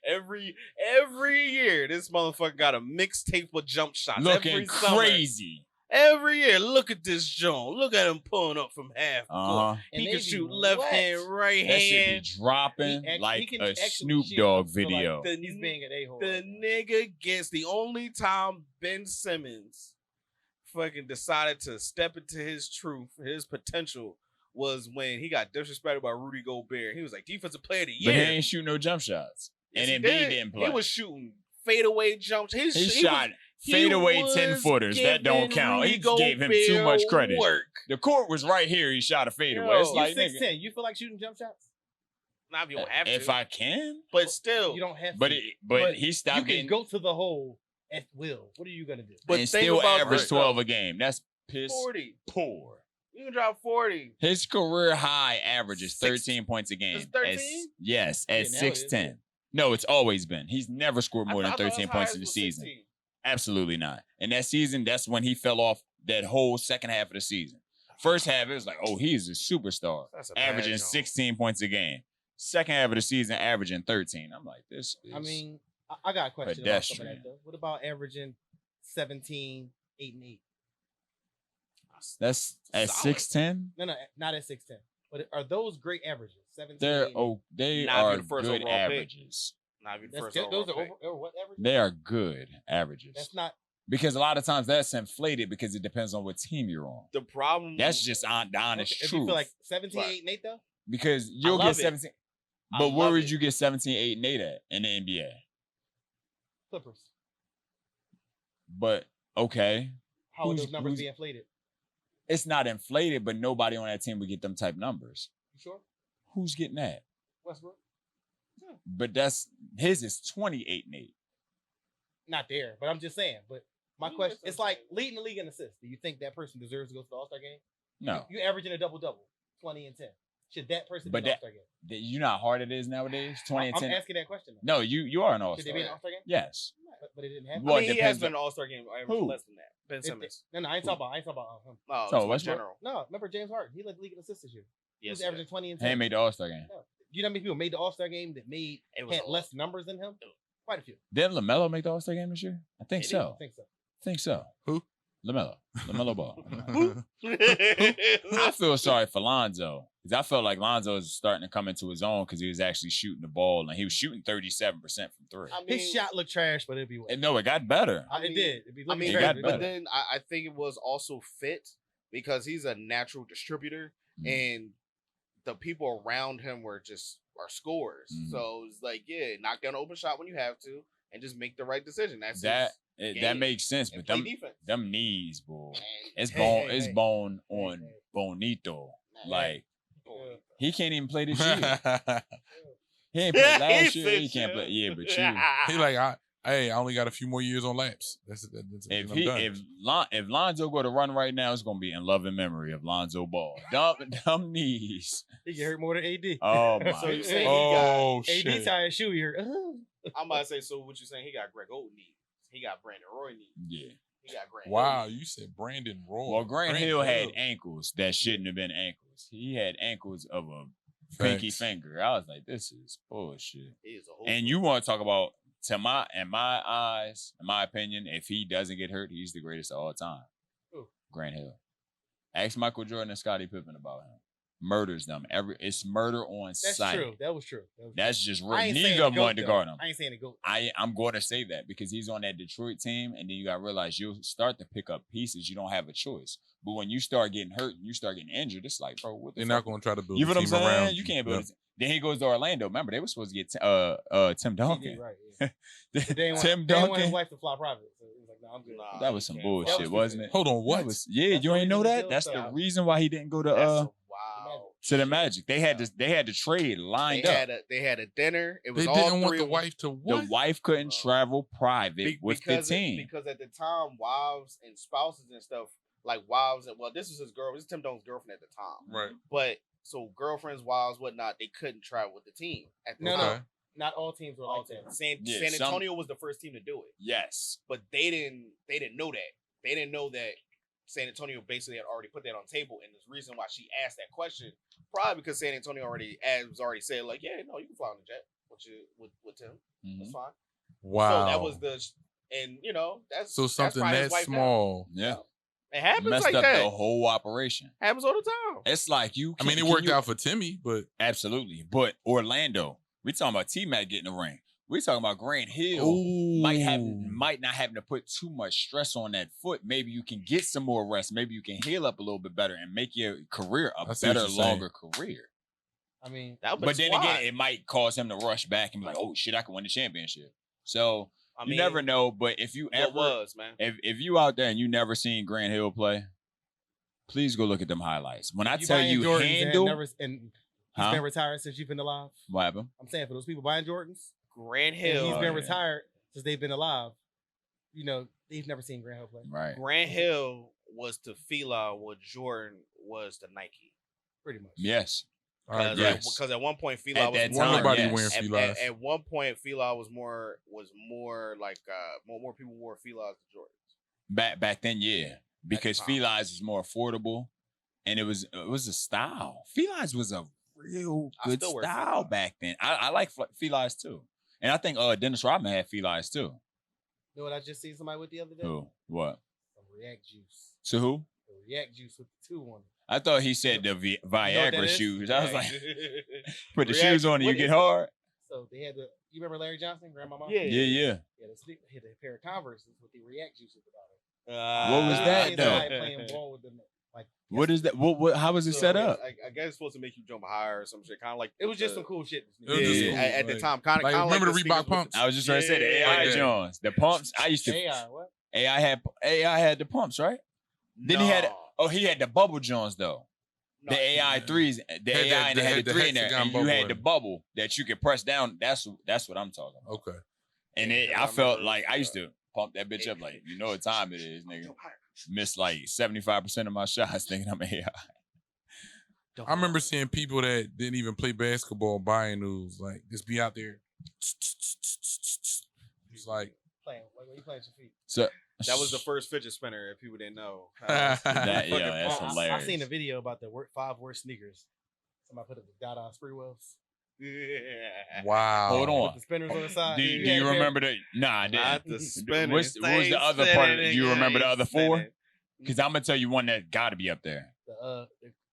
Every year, this motherfucker got a mixtape with jump shots. Looking every summer. crazy. Every year, look at this Jones. Look at him pulling up from half court. Uh-huh. And He they can be shoot left wet. hand, right That shit hand. be dropping He like can a actually Snoop shoot. Dogg I feel like video. He's being an a-hole. The nigga gets the only time Ben Simmons fucking decided to step into his truth, his potential, was when he got disrespected by Rudy Gobert. He was like defensive player of the But year. he ain't shooting no jump shots. Yes, And he Embiid did. didn't play. He was shooting fadeaway jumps. He shot fadeaway 10-footers. That don't count. He gave him too much credit. Work. The court was right here. He shot a fadeaway. Yo, It's You like, 6'10". nigga, You feel like shooting jump shots? Now if you don't have to. if I can. but still. You don't have to. But he you stopped can getting go to the hole at will. What are you gonna do? But and think still about average this, 12 though. a game. That's piss 40. poor. You can drop 40. His career high average is Six- 13 points a game. It's 13? Yes, at Yeah, now it is. 6'10". No, it's always been. He's never scored more than I thought 13 his points highest in the was season. 16. Absolutely not. And that season, that's when he fell off that whole second half of the season. First half, it was like, oh, he's a superstar. That's a bad Averaging job. 16 points a game. Second half of the season, averaging 13. I'm like, this is... I mean, I got a question about some of pedestrian. that though. What about averaging 17, 8, and 8? that's at solid. 6'10"? No, not at 6'10". But are those great averages? 17. They're 8, and 8? they Not if are you're the first good overall pick. averages. Not even That's first good. Those overall are pick. over what averages? They are good averages. That's not. Because a lot of times that's inflated because it depends on what team you're on. The problem. That's just the honest Okay, if truth. you feel like 17, Right. 8, and 8 though. Because you'll love get it. 17. I But where love would it. you get 17, 8, and 8 at in the NBA? Clippers. But okay, How would Who's- those numbers who's- be inflated? it's not inflated, but nobody on that team would get them type numbers. You sure? Who's getting that? Westbrook? But that's his is 28 and 8. Not there, but I'm just saying. But my Yeah, question, that's it's like okay. leading the league in assists. Do you think that person deserves to go to the All-Star game? No. You averaging a double-double, 20 and 10. Should that person But be in the that- All-Star game? You know how hard it is nowadays? 20 and I'm 10. asking that question. No, you are an Should all-star. they be in the All-Star game? Yes. But it didn't happen. Well, I it mean, he has depends been on- an All-Star game average Who? less than that. Ben Simmons. No, I ain't talking about him. No, So so in Westbrook? general. No, remember James Harden? He led the league in assists this year. He Yes, was averaging 20 and He 10. ain't made the all-star game. No. You know how many people made the All-Star game that It was had a- less numbers than him? Quite a few. Didn't LaMelo make the all-star game this year? I think Did he? so. I think so. think so. Who? LaMelo Ball. I feel sorry for Lonzo because I felt like Lonzo is starting to come into his own because he was actually shooting the ball and he was shooting 37% from three. I mean, His shot looked trash, but it'd be wet. And no, it got better. I mean- it did. It'd be I looking mean, It trash, got but it better. but then I think it was also fit because he's a natural distributor and the people around him are scorers. Mhm. So it's like, yeah, knock down an open shot when you have to and just make the right decision. That's That game. that makes sense, and but play them defense. them knees, boy. And- It's Hey, bone. hey, It's hey. bone Hey, on hey. bonito. Hey. Like Boy. he can't even play this year. he He ain't played last He year. He said can't shit. play. Yeah, but you. like, I only got a few more years on laps. That's If I'm he done. if Lonzo go to run right now, it's gonna be in love and memory of Lonzo Ball. Dumb knees. He get hurt more than AD. Oh my. So you say Oh AD shit! tired shoe here. I'm about to say, so what you saying? He got Greg Oden knees. He got Brandon Roy knees. Yeah. He got Grant. Wow, Hill knees. you said Brandon Roy. Well, Grant Hill had ankles that shouldn't have been ankles. He had ankles of a pinky Facts. finger. I was like, this is bullshit. He is a whole And you want to talk about, in my eyes, in my opinion, if he doesn't get hurt, he's the greatest of all time. Who? Grant Hill. Ask Michael Jordan and Scottie Pippen about him. Murders them. It's murder on That's sight. true. That was true. That's just real. I ain't saying Neither of the them wanted GOAT, to though. guard him. I ain't saying the GOAT. I'm going to say that because he's on that Detroit team, and then you got to realize you'll start to pick up pieces. You don't have a choice. But when you start getting hurt and you start getting injured, it's like, bro, what the They're fuck? not going to try to build You a know what I'm team saying? around You can't build Yeah. it. Then he goes to Orlando. Remember, they were supposed to get Tim Duncan. Right. Yeah. They didn't want, Tim they didn't want his Duncan. wife to fly private. So he was like, no, I'm good. Nah. That was some That bullshit, was wasn't it? Hold on, what? That was, yeah, That's you the ain't know reason he that? built That's the- the reason why he didn't go to That's a wow. to the Magic. They had to trade lined up. They had a dinner. It was They all didn't want three the of them. wife to The what? wife couldn't travel private with the because team. because at the time, wives and spouses and stuff, like wives and this was his girl. This is Tim Duncan's girlfriend at the time. Right. But so girlfriends, wives, whatnot, they couldn't travel with the team at the No, time. Okay. Not all teams were like that. San Yeah, San Antonio was the first team to do it, Yes. but they didn't know that. They didn't know that San Antonio basically had already put that on the table. And the reason why she asked that question, probably because San Antonio already said, like, yeah, no, you can fly on the jet with Tim. That's Mhm. fine. Wow. So that was and that's so that's something probably that his wife now. small. Yeah. It happens messed like up that. the whole operation. Happens all the time. It's like I mean, it worked out for Timmy, but Absolutely. But Orlando, we talking about T-Mac getting the ring. We talking about Grant Hill might not having to put too much stress on that foot. Maybe you can get some more rest. Maybe you can heal up a little bit better and make your career a I see what better, you're saying. longer career. I mean, But then again, it might cause him to rush back and be like, "Oh shit, I can win the championship." So you never know. But if you ever, man. if you out there and you never seen Grant Hill play, please go look at them highlights. When I tell buying you Jordans handle, and he's Huh? been retired since you've been alive. what happened? I'm saying for those people buying Jordans, Grant and Hill. he's Oh, been yeah. retired since they've been alive. You know, they've never seen Grant Hill play. Right. Grant Hill was to Fila what Jordan was to Nike. Pretty much. Yes. I agree. Yes. Because at one point Fila At was that more. time, Nobody yes. wearing Filas. At one point, Fila was more like more people wore Filas than Jordans. Back then, yeah, because time. Felines was more affordable, and it was a style. Felines was a real I good still wear style Felines. back then. I like Felines too, and I think Dennis Rodman had Felines too. You know what I just seen somebody with the other day? Who? What? Some React Juice. So who? The React Juice with the 2 on it. I thought he said the what that Viagra is? shoes. I was like, put the React- shoes on and you what get is- hard. So they had you remember Larry Johnson, Grandmama? Yeah. Yeah, yeah. Yeah, they had a pair of Converses with the React Juice at the bottom. What was that, I seen though? somebody playing ball with them. Like, What is that? What? How was it set up? I guess it's supposed to make you jump higher or some shit. Kind of like it was just some cool shit. It was just Yeah, cool, at the like- time, kind of like, like remember the sneakers Reebok with pumps? I was just trying to say the Yeah, AI yeah. Jones, the pumps. I used to. AI, what? AI had the pumps, right? Then he had. No. Oh, he had the bubble Jones though. No. The AI threes, the Had AI, that- and it had had the the 3 in there, hexagon and you bubble had in the it. bubble that you could press down. That's what I'm talking about. Okay. And Yeah, it, 'cause I I felt remember, like I used to pump that bitch up like, you know what time it is, nigga. Missed like 75% of my shots thinking I'm AI. I remember seeing people that didn't even play basketball buying those, like just be out there. It's like Playing. Like, when you playing your feet. So That was the first fidget spinner. If people didn't know, That- Fucking yeah, that's pumps. hilarious. I seen a video about the 5 worst sneakers. Somebody put up the Dada spree wells Yeah. wow. Hold on. with the spinners on the side. Do You you had a pair- remember the? Nah, I Not didn't. the spinner. What was the other part? Do you remember the other 4? Because I'm gonna tell you one that got to be up there. the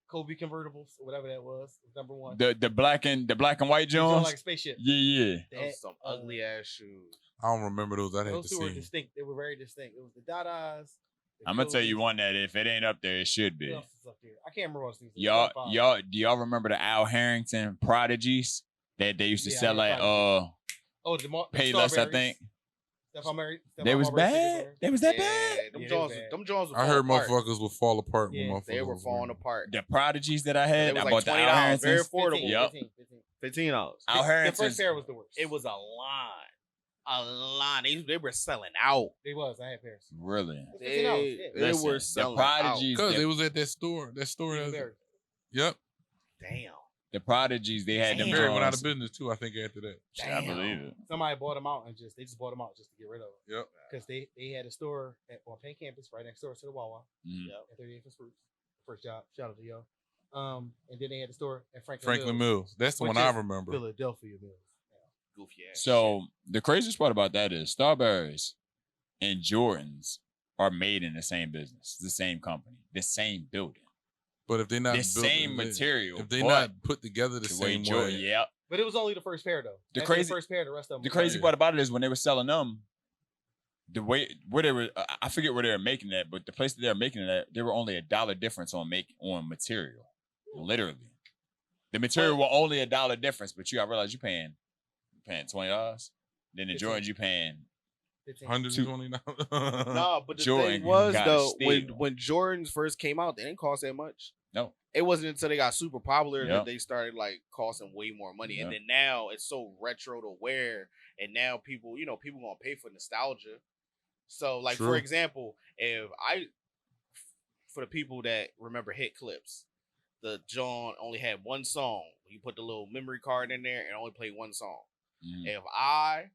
Kobe convertibles, or whatever that was number 1. The black and white They was Jones. like a spaceship. Yeah, yeah. They Those had, some ugly ass shoes. I don't remember those. I'd have Those to two were see. distinct. They were very distinct. It was the Dadas. the I'm gonna tell you Kobe's. one that if it ain't up there, it should What be. else is up there? I can't remember what else. Y'all, do y'all remember the Al Harrington Prodigies that they used to Yeah, I sell had at Oh, the Payless, I Strawberries. think. Stephon Marbury. They was Marbury bad. sneakers They was that bad. Them Yeah, Jones, they was bad. them Jones. Were I heard falling apart. motherfuckers would fall apart when Yeah, motherfuckers They were was falling wearing apart. The Prodigies that I It had, was I like bought the Al $20, very Harringtons. affordable. 15, Yup. 15. $15. Al The first Harrington's. pair was the worst. It was a line. A line. They were selling out. It was. I had pairs. Really. They, $15, yeah. they Listen, were the selling Prodigies. Because the- it was at that store. That store. Even That, better. yep. out. Damn. The Prodigies, they had them. Damn. Barry went out of Jones. business too. I think after that. Shit, I believe it. Somebody bought them out and they just bought them out just to get rid of them. Yep. Because they had a store on Penn Campus right next door to the Wawa Mhm. at 38th and Spruce. First job. Shout out to y'all. And then they had the store at Franklin Mills. That's the Which one I is remember. Philadelphia Mills. Goofy ass. So the craziest part about that is Starberries and Jordans are made in the same business, the same company, the same building, But if they're not the built- same if they- material. if they're but not put together the the way same Jordan, way, yeah. But it was only the first pair though. The After crazy- the first pair, the rest of them. The was crazy like- part about it is when they were selling them, the way where they were, I forget where they were making that, but the place that they were making it at, they were only $1 difference on material, literally. The material were only $1 difference, but I realize you're paying $20. Then the 15. Jordans you paying. 15. $120. No, but the Jordan thing was gotta though, steal. when Jordans first came out, they didn't cost that much. No. It wasn't until they got super popular Yep. that they started like costing way more money. Yep. And then now it's so retro to wear, and now people gonna pay for nostalgia. So like True. for example, for the people that remember Hit Clips, the John only had one song. You put the little memory card in there and only played one song. Mhm. If I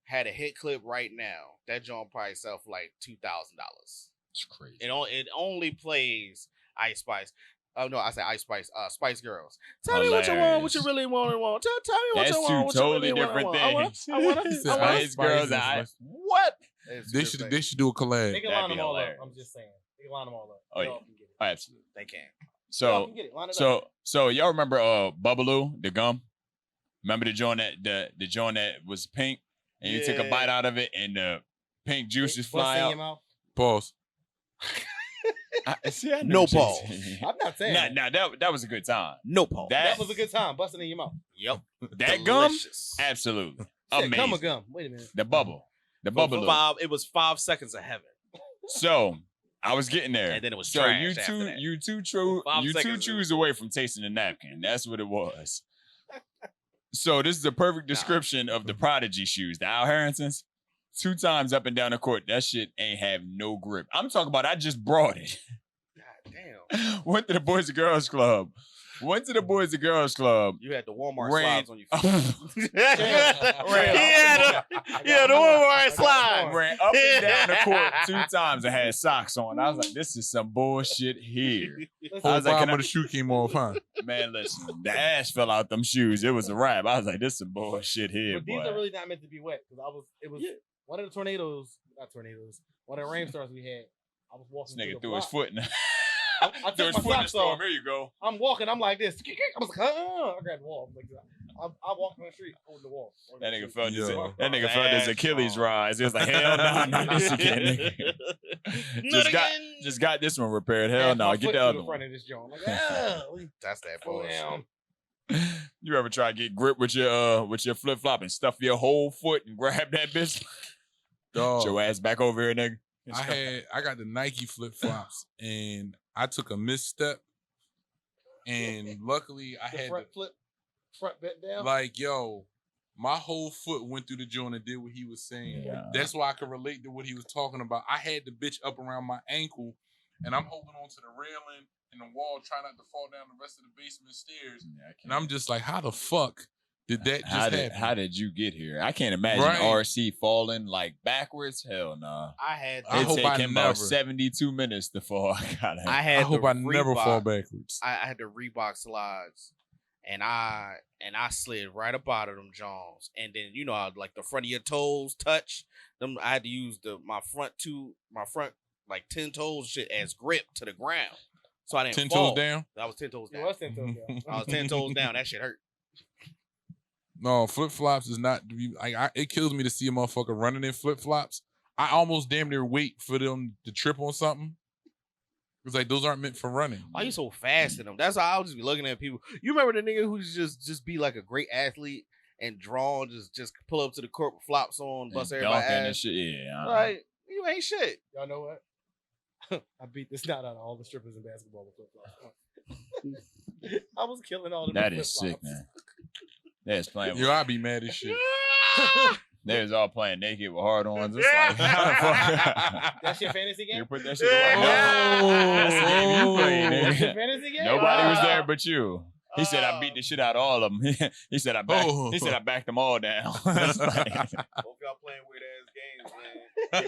had a Hit Clip right now, that John probably sell for like $2,000. It's crazy. It only plays Ice Spice. Oh no, I say Ice Spice. Spice Girls. Tell me what you want, what you Hilarious. really want. Tell me what That's you want. two what you totally really different want. things. I want. He said I want. Ice Spice Girls, Spice. what? It's They good should thing. they should do a collab. They can That'd line be them all up. hilarious. I'm just saying. They They line them all up. Oh, They yeah. all can get it. Oh, absolutely. They can. They all So can get it. Line it up. so y'all remember Bubbaloo, the gum? Remember the joint the joint that was pink and you took a Yeah. bite out of it and the pink juices What's fly in out? your mouth? Pause. See, I knew No what you balls. said. I'm not saying Nah, that was a good time. No pause. that was a good time. Busting in your mouth. Yep. That gum, Delicious. absolutely Said gum or amazing. gum. Wait a minute. The bubble, the For Bubbaloo. It was 5 seconds of heaven. So I was getting there, And then it was so trash you after two, that. you two, 5 you two seconds. choose away from tasting the napkin. That's what it was. So this is the perfect description of the Prodigy shoes, the Al Harringtons. 2 times up and down the court, that shit ain't have no grip. I'm talking about I just brought it. God damn. Went to the Boys and Girls Club. You had the Walmart Ran- slides on your feet. Ran- Yeah, the Walmart slide. ran up and down the court 2 times and had socks on. I was like, this is some bullshit here. I Whole was like, bottom can of the shoe came off, huh? Man, listen, the ash fell out them shoes. It was a wrap. I was like, this is some bullshit here, But these boy. are really not meant to be wet because it was one of the tornadoes, not tornadoes, one of the rainstorms we had. I was This walking nigga through threw the his block. foot in I threw took his my foot in the socks storm. off. Here you go. I'm walking. I'm like this. I was like, I grabbed the wall. I walked on the street, holding the wall. That nigga felt his, Yo. that nigga felt his That's Achilles wrong. rise. He was like, hell no, not this again, nigga. Just got this one repaired. Hell Passed no, my get foot the through other the one. front of this joint. I'm like, ah, That's that slow bullshit. down. You ever try to get grip with your flip flop and stuff your whole foot and grab that bitch? Dog. Get your ass back over here, nigga. I got the Nike flip flops and I took a misstep, and luckily I The had front flip, front bent down. like my whole foot went through the joint and did what he was saying. Yeah. That's why I could relate to what he was talking about. I had the bitch up around my ankle, and I'm holding on to the railing and the wall, trying not to fall down the rest of the basement stairs. And I'm just like, how the fuck did that just happen? How did you get here? I can't imagine Right. RC falling like backwards. Hell no. I had I It hope take I him never- about 72 minutes to fall. I had I hope the I never fall Reebok- backwards. I had the Reebok slides, and I slid right up out of them Jones, and then how, like the front of your toes touch them. I had to use my front like 10 toes shit as grip to the ground, so I didn't 10 fall. toes down? I was 10 toes You down. was 10 toes down. I was 10 toes down. That shit hurt. No, flip flops is not. It kills me to see a motherfucker running in flip flops. I almost damn near wait for them to trip on something. It's like those aren't meant for running. Why you so fast in them? That's how I'll just be looking at people. You remember the nigga who just be like a great athlete and draw, just pull up to the court with flops on, bust And everybody dunking and ass. shit. Yeah. Like you ain't shit. Y'all know what? I beat the snot out of all the strippers in basketball with flip flops. I was killing all the That is sick, man. That's playing. Yo, I be mad as shit. They was all playing naked with hard ons. It's like, how the fuck? That's your fantasy You game? put that shit away. That's the game you played, That's your nigga. fantasy game? Nobody was there but you. He said I beat the shit out of all of them. He said I backed them all down. That's like- Hope y'all playing weird ass games, man.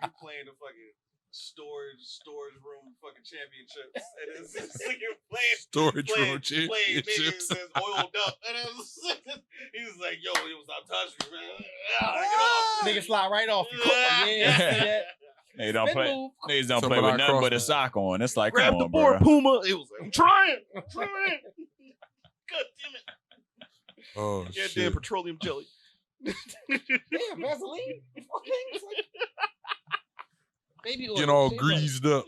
You playing the fucking storage room fucking championships, and it's like you're Storage room playing championships. niggas that's oiled up, and he was like, "Yo, it was not touching me, man. Ah, get off, Nigga slide right off. You Yeah. yeah, see that? Niggas don't Spin play. move. Niggas don't Something play with like nothing but a CrossFit. sock on. It's like, Grab come the on, board, bro. Puma." It was like, "I'm trying. God damn it! Oh Yeah, damn shit! petroleum jelly." Damn, Vaseline? Fucking, it's like- Baby oil. Getting all shea butter. greased up.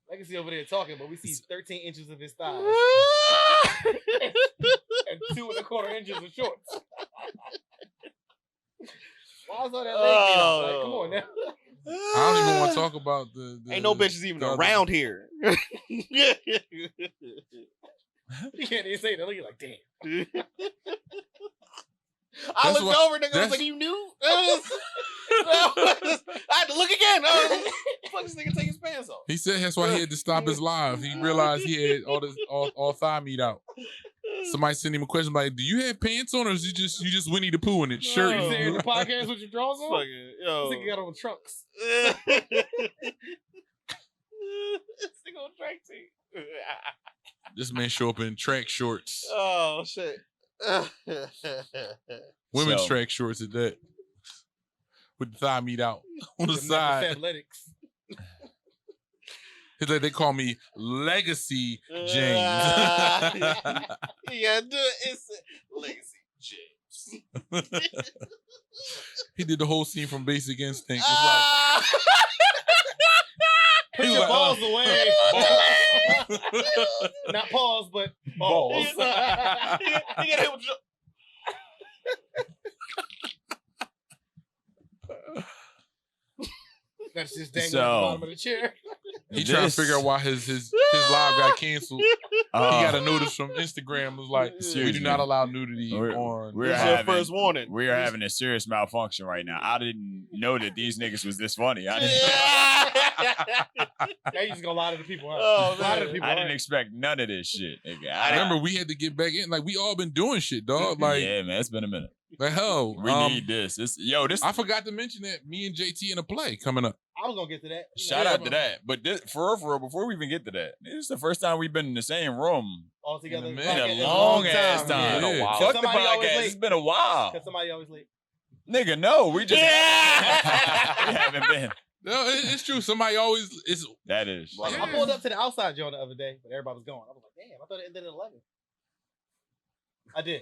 Legacy over there talking, but we see 13 inches of his thighs and 2.25 inches of shorts. Why is all that leg meat off? Like, come on now. I don't even want to talk about the Ain't no bitches even the other- around here. You can't even say that. Look, you're like, damn. I That's looked why- over, nigga. I was that's- like, "You knew?" I had to look again. Fuck, this nigga take his pants off. He said that's why he had to stop his live. He realized he had all thigh meat out. Somebody sent him a question like, "Do you have pants on, or is you just Winnie the Pooh in it shirt?" You sitting in the podcast with your drawers on? Fucking, yo. This nigga got on trunks. This nigga on track team. This man show up in track shorts, Oh shit. women's So- track shorts at that. with the thigh meat out on the The side. athletics. He's like, they call me Legacy James. Yeah, do it. It's Lazy James. He did the whole scene from Basic Instinct. It was Ah! Put He your was like, balls away. Not pause, but balls. He got hit with That's just dangling So- at the bottom of the chair. he trying to figure out why his live got canceled. He got a notice from Instagram. Was like, we Excuse do me. not allow nudity We're- on. we're It's your having- first warning. We are having a serious malfunction right now. I didn't know that these niggas was this funny. I didn't, Now you just gonna lie to the people. Huh? Oh, Lie to man. the people. I didn't right? expect none of this shit. Nigga. I remember we had to get back in. Like we all been doing shit, dog. Like yeah, man, it's been a minute. the hell. We need this. This. I forgot to mention that me and JT in a play coming up. I was gonna get to that. Shout out to that. But this, for real, before we even get to that, this is the first time we've been in the same room All together. In a in minute. a It's long ass time. Yeah. Wow. Fuck the Somebody always podcast. late. It's been a while. Because somebody always late. Nigga, no, we just Yeah. we haven't been. No, it's true. Somebody always is. That is. Yeah. I pulled up to the outside joint the other day, but everybody was going. I was like, damn, I thought it ended at 11. I did.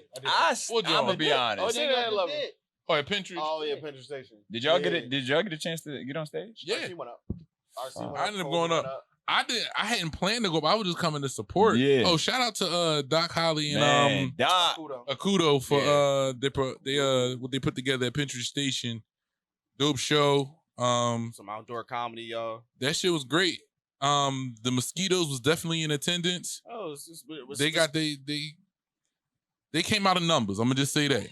What I'm y'all gonna be did? honest. Oh, Nigga, I yeah, just love it. did. Oh, at Pinterest. Oh yeah, Pension Station. Did y'all get Yeah. it? Did y'all get a chance to get on stage? Yeah. RC went up. RC went I ended up Kobe going went up. I hadn't planned to go, but I was just coming to support. Yeah. Oh, shout out to Doc Holly and Man, Doc. Kudo. Akudo for Yeah. what they put together at Pinterest Station. Dope show. Some outdoor comedy, y'all. That shit was great. The Mosquitoes was definitely in attendance. Oh, it's just, it was They got they came out of numbers. I'm gonna just say that.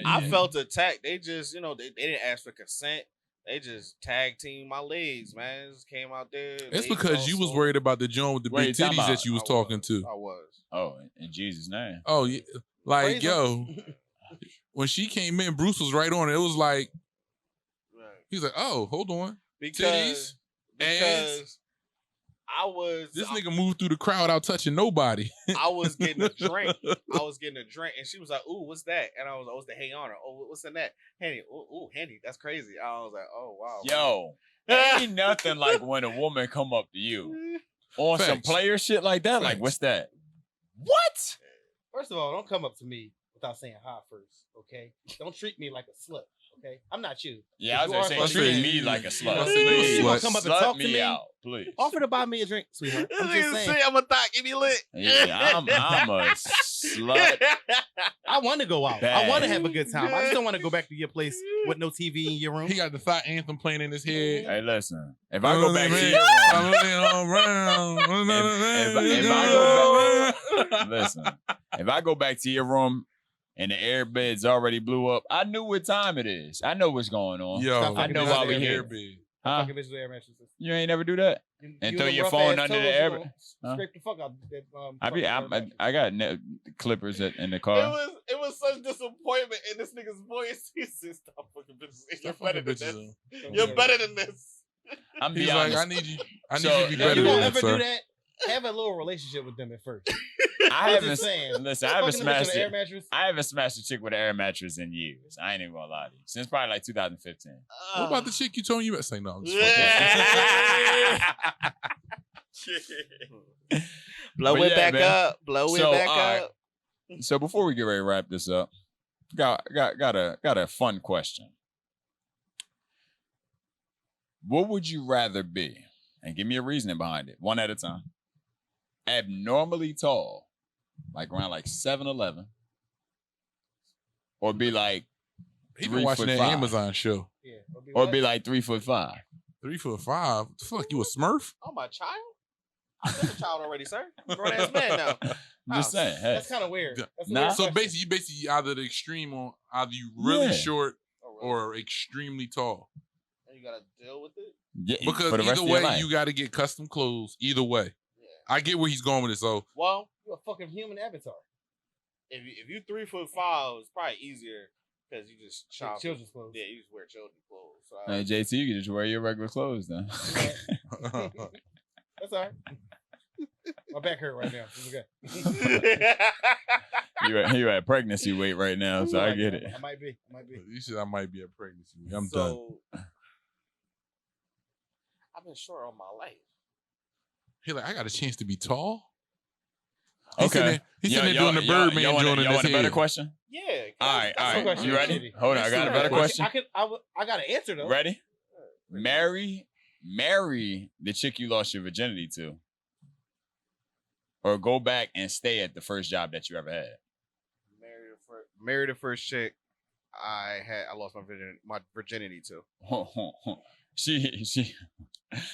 I felt attacked. They just, they didn't ask for consent. They just tag team my legs, man. Just came out there. It's legs because you was all worried about the joint with the Wait, big time titties out. that you was I talking was. to. I was. Oh, in Jesus' name. Oh yeah, like Praise yo, when she came in, Bruce was right on it. It was like Right. he's like, oh, hold on, Because I was this nigga moved through the crowd without touching nobody. I was getting a drink. And she was like, "Ooh, what's that?" And I was like, "Oh, it's the Hey Honor. Oh, what's in that? Henny. Ooh, Henny. That's crazy." I was like, "Oh, wow." Yo, ain't nothing like when a woman come up to you on some Facts. player shit like that. Like, Facts. what's that? What? First of all, don't come up to me without saying hi first, okay? Don't treat me like a slut, okay? I'm not you. Yeah, I was You gonna are say supposed treat to me be- like a you slut. must be a Please, slut. You come up and slut talk to me me? out, please. Offer to buy me a drink, sweetheart. I'm This just nigga saying. say I'm a thought. Give me lit. Yeah, I'm a slut. I want to go out. I Bad. want to have a good time. I just don't want to go back to your place with no TV in your room. He got the thought anthem playing in his head. Hey, listen. If I go back to your listen, if I go back to your room and the air bed's already blew up, I knew what time it is. I know what's going on. Yo, Stop I know fucking why we bitches here. with Airbnb. Huh? Fucking bitches with air mattresses. You ain't never do that. You And and throw them your rough phone ass under the toes, air- you gonna Huh? Scrape the fuck out that I got clippers in the It car. was such disappointment in this nigga's voice. He said, "Stop fucking bitches. You're Stop better fucking than bitches this. up. You're better than this." I'm He's be like, honest. I need you to So, be if If better you than don't that, ever sir. do that, have a little relationship with them at first. I I'm haven't. just saying. Listen, I haven't Fucking them bitches with smashed an air it. mattress. I haven't smashed a chick with an air mattress in years. I ain't even gonna lie to you. Since probably like 2015. What about the chick you told me you met? Say no. I'm just fucking. Blow But it yeah, back man. up. Blow So, it back all right. up. So before we get ready to wrap this up, got a fun question. What would you rather be? And give me a reasoning behind it, one at a time. Abnormally tall, like around like 7'11", or be like, He been watching that 3'5". Amazon show. Yeah. or be like 3'5". 3'5". What the fuck, you a Smurf? Oh, my child? I've been a child already, sir. Grown ass man now. I'm just saying. Hey, That's kind of weird. Yeah. That's a Nah. weird So question. basically, either the extreme on either you really Yeah. short Oh, really? or extremely tall. And you gotta deal with it? yeah, Because for the rest either of your way, life. you got to get custom clothes. Either way, Yeah. I get where he's going with it. So Well, You're a fucking human avatar. if you 3'5", it's probably easier because you just shop. Children's clothes. Yeah, you just wear children's clothes. So Hey, JT, you can just wear your regular clothes then. That's all right. My back hurt right now. It's okay. You at pregnancy weight right now, so I get it. I might be. You said I might be at pregnancy. I'm done. So I've been short all my life. He like, I got a chance to be tall. Okay. He's sitting there doing the Birdman joint in You his want a better head. question? Yeah. All right. question. You ready? Hold on, I got a better question. I got an answer though. Ready? Marry the chick you lost your virginity to, or go back and stay at the first job that you ever had. Married the first chick I lost my virginity to. She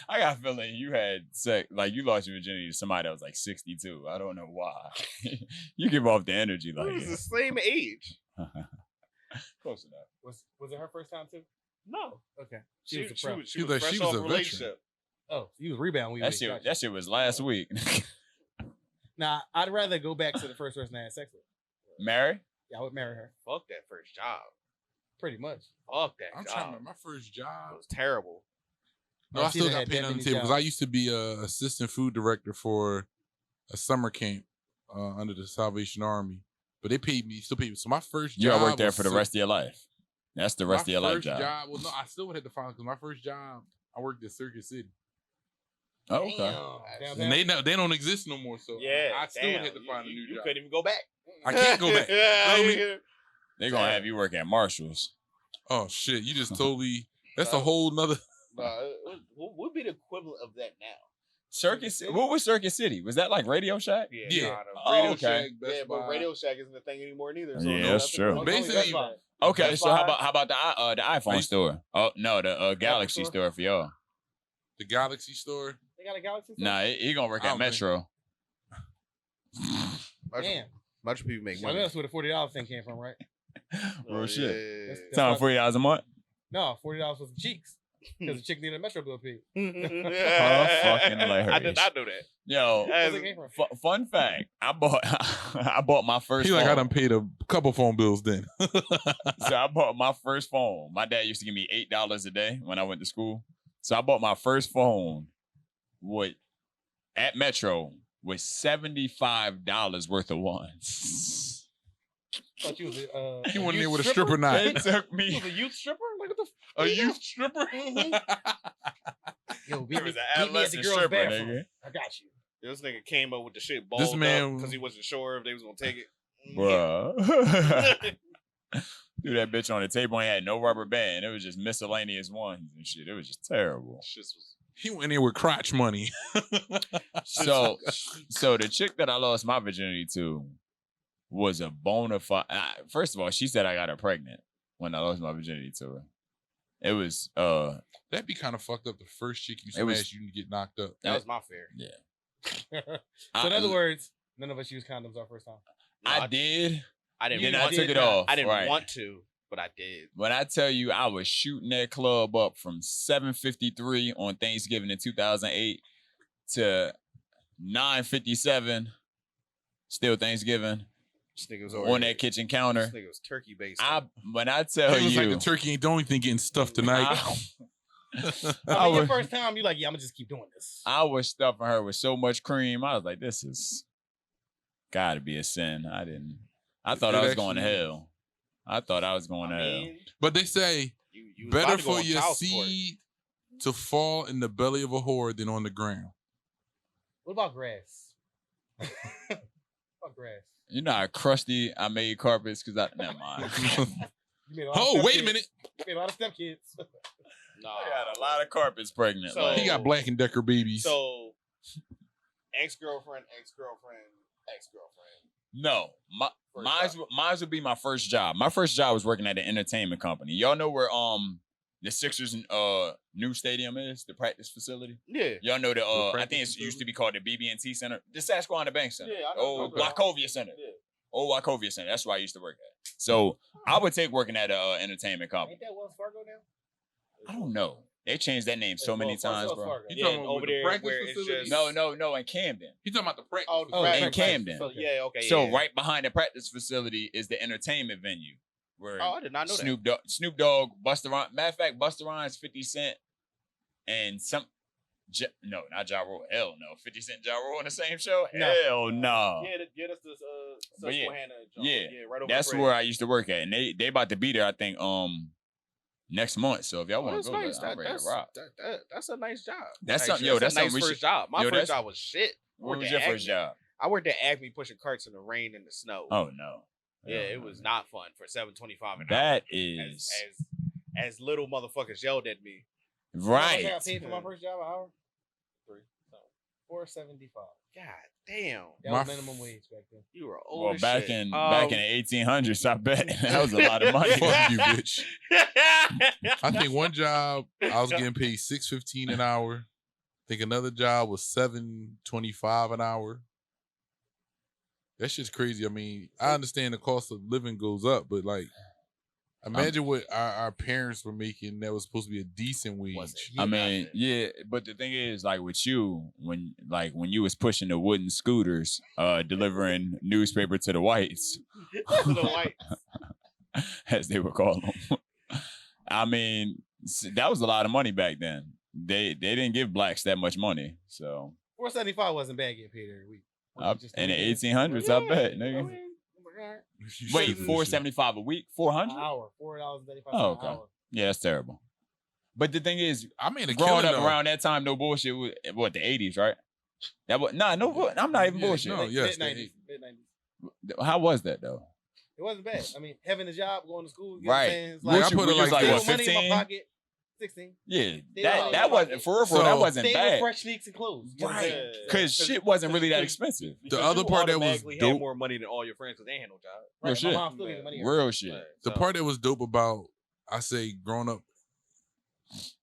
I got a feeling you had sex, like you lost your virginity to somebody that was like 62. I don't know why. You give off the energy like It was the same age. Close enough. Was it her first time too? No. Okay. She was a pro. was like, fresh she was off a a veteran. relationship. Oh, you was rebound. That shit was last week. Nah, I'd rather go back to the first person I had sex with. Mary? Yeah, I would marry her. Fuck that first job. Pretty much. Fuck that I'm job. trying to remember my first It job. was terrible. No, I She still done got had paid that on the many table because jobs. I used to be a assistant food director for a summer camp under the Salvation Army. But they still paid me. So my first You job. gotta work there was for the rest of your life. That's the rest of your life first job. Well, no, I still would have to find because my first job, I worked at Circuit City. Oh, okay. Damn. And they don't exist no more. So Yeah. I still damn. had to find a new You job. couldn't even go back. I can't go back. You feel me? They're gonna have you work at Marshall's. Oh shit! You just totally. That's a whole nother. What would be the equivalent of that now? Circuit City? What was Circuit City? Was that like Radio Shack? Yeah. Nah, Oh, Radio okay. Shack, Best yeah, but Buy. Radio Shack isn't a thing anymore neither. So Yeah, no, that's true. Basically, Okay, Best so how Buy? about the iPhone Right. store? Oh no, the Galaxy store? store for y'all. The Galaxy store. They got a Galaxy? Nah, he gonna work I at don't think- Metro. Damn. Much people make Well, money. that's where the $40 thing came from, right? Real shit. Yeah. That's Time why- $40 a month. No, $40 was the cheeks. Because the chick needed a Metro bill paid. fucking hilarious. I did not know that. Yo, That's where it came from. fun fact. I bought my first He like phone. I done paid a couple phone bills then. So I bought my first phone. My dad used to give me $8 a day when I went to school. So I bought my first phone at Metro with $75 worth of ones. Thought you was He went in there with a stripper knife. It took You me. was a youth stripper? Like what the A youth stripper. Yo, It was an meet me at the adolescent girls' stripper, bathroom. nigga. I got you. This nigga came up with the shit balled This man- because he wasn't sure if they was gonna take it. Bruh. Threw that bitch on the table and had no rubber band. It was just miscellaneous ones and shit. It was just terrible. Shit was He went in there with crotch money. So the chick that I lost my virginity to was a bona fide. First of all, she said I got her pregnant when I lost my virginity to her. It was That'd be kind of fucked up. The first chick you It was- smashed, you get knocked up. that was my fear. So in other words, none of us used condoms our first time. No, I did. I didn't. Then I want took to. it off. I didn't right. want to, but I did. When I tell you I was shooting that club up from 7:53 on Thanksgiving in 2008 to 9:57, still Thanksgiving, This nigga was on that kitchen counter. This nigga was turkey based. When I tell It was you, like the turkey ain't the only thing getting stuffed tonight. I mean, your was- first time, you like, yeah, I'm gonna just keep doing this. I was stuffing her with so much cream. I was like, this is gotta be a sin. I thought I was going to actually- hell. I thought I was going to hell. But they say you was about better to go for on your child support. seed to fall in the belly of a whore than on the ground. What about grass? What about grass? You know how crusty I made carpets because never mind. You made a lot of Oh, step wait a kids. minute. You made a lot of step kids. Nah. I got a lot of carpets pregnant. So- like, He got Black and Decker babies. So, ex-girlfriend. no, First mine would be my first job. My first job was working at an entertainment company. Y'all know where the Sixers new stadium is, the practice facility. Yeah. Y'all know the I practice think it facility? used to be called the BB&T Center, the Sasquatch Bank Center. Yeah, I know. Oh, Okay. Wachovia Center. Yeah. Oh, Wachovia Center. That's where I used to work at. So I would take working at an entertainment company. Ain't that Wells Fargo now? I don't know. They changed that name so It's many Wells Fargo, times, Wells bro. Fargo. You Yeah, talking about over with the there practice where it's facility? just- No, in Camden. He talking about the practice. Oh, facility. in right. Camden. So, yeah, okay. So yeah. right behind the practice facility is the entertainment venue where Oh, I did not know Snoop Dogg, Busta Rhymes. Matter of fact, Busta Rhymes, 50 Cent, and No, not Ja Rule. Hell no. 50 Cent, Ja Rule on the same show? No. Hell no. That's the But yeah, Susquehanna joint. yeah. Right over That's the where I bridge. used to work at, and they about to be there. I think next month. So if y'all Oh, want that's to go, nice. I'm ready to rock. That's a nice job. That's Like, something. Yo, that's a nice something we first should. job. My yo, first that's- job was shit. What was your first job? I worked at Acme pushing carts in the rain and the snow. Oh no. yeah, Hell it no. was not fun for $7.25 an hour. That As, is as little motherfuckers yelled at me. right. I paid for my first job an hour. $4.75. God damn, That My was minimum wage back then. you were old. Well, as back shit. in the 1800s, I bet that was a lot of money. Fuck you, bitch. I think one job I was getting paid $6.15 an hour. I think another job was $7.25 an hour. That shit's crazy. I mean, I understand the cost of living goes up, but like, imagine what our parents were making that was supposed to be a decent wage. I mean, yeah, but the thing is, like with you, when you was pushing the wooden scooters, delivering newspaper to the whites, To the white. as they would call them. I mean, that was a lot of money back then. They didn't give blacks that much money, so $4.75 wasn't bad getting paid every week. in the 1800s, I bet. Nigga. Wait, $4.75 a week, $400? An hour, $4.75 Oh, an okay. hour. Yeah, that's terrible. But the thing is, I mean, growing up around that time, no bullshit. What the 80s, right? That was no. I'm not even bullshit. no, yes, Mid-90s. Mid-90s. How was that though? It wasn't bad. I mean, having a job, going to school, Right. It's Like, I like, put it like like little what, money in 15? my pocket. 16. Yeah, They that all- that wasn't for real. So- That wasn't Stay with bad. fresh sneaks and clothes. You know what I'm Right. saying? Because shit wasn't really that expensive. The other part that was automatically dope- had more money than all your friends because they ain't had no job. Real Right, shit. my mom still getting money. Real shit. Right. The So- part that was dope about, I say, growing up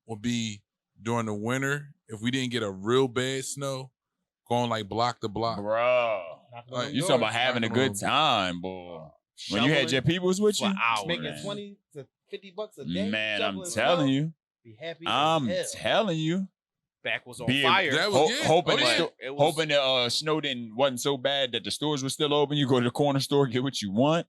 would be during the winter, if we didn't get a real bad snow, going like block to block. Bro. Knocking on Like, them You doors, talking about having a knocking on good them. time, boy. When you had your peoples with you? for hours. making man. 20 to 50 bucks a day. Man, I'm shoveling telling snow, you. Be happy. I'm as hell. telling you. back was on Being- fire. That was- yeah. Hoping, Oh, yeah. It was- hoping the snow wasn't so bad that the stores were still open. You go to the corner store, get what you want.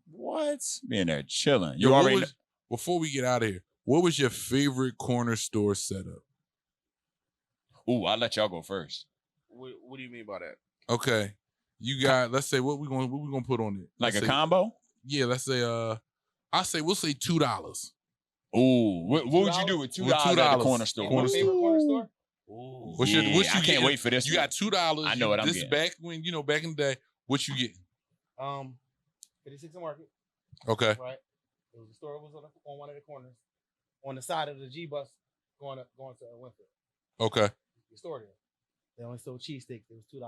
What? Being there chilling. You Yo, what already was- before we get out of here, what was your favorite corner store setup? Ooh, I'll let y'all go first. What do you mean by that? Okay, you got. Let's say what we gonna put on it. Like Let's a say- combo? Yeah, let's say. We'll say $2. Ooh, what would you do with $2 at the $2 corner store? Corner Your store. favorite corner store? Ooh. What's your- Yeah, what you I can't getting? wait for this. You one. got $2. I know what I'm This getting. back when back in the day. What you getting? 56 and Market, Okay. right? It was a store. It was on one of the corners, on the side of the G bus going to Winfield. Okay. The store there. They only sold cheesesteaks. It was $2.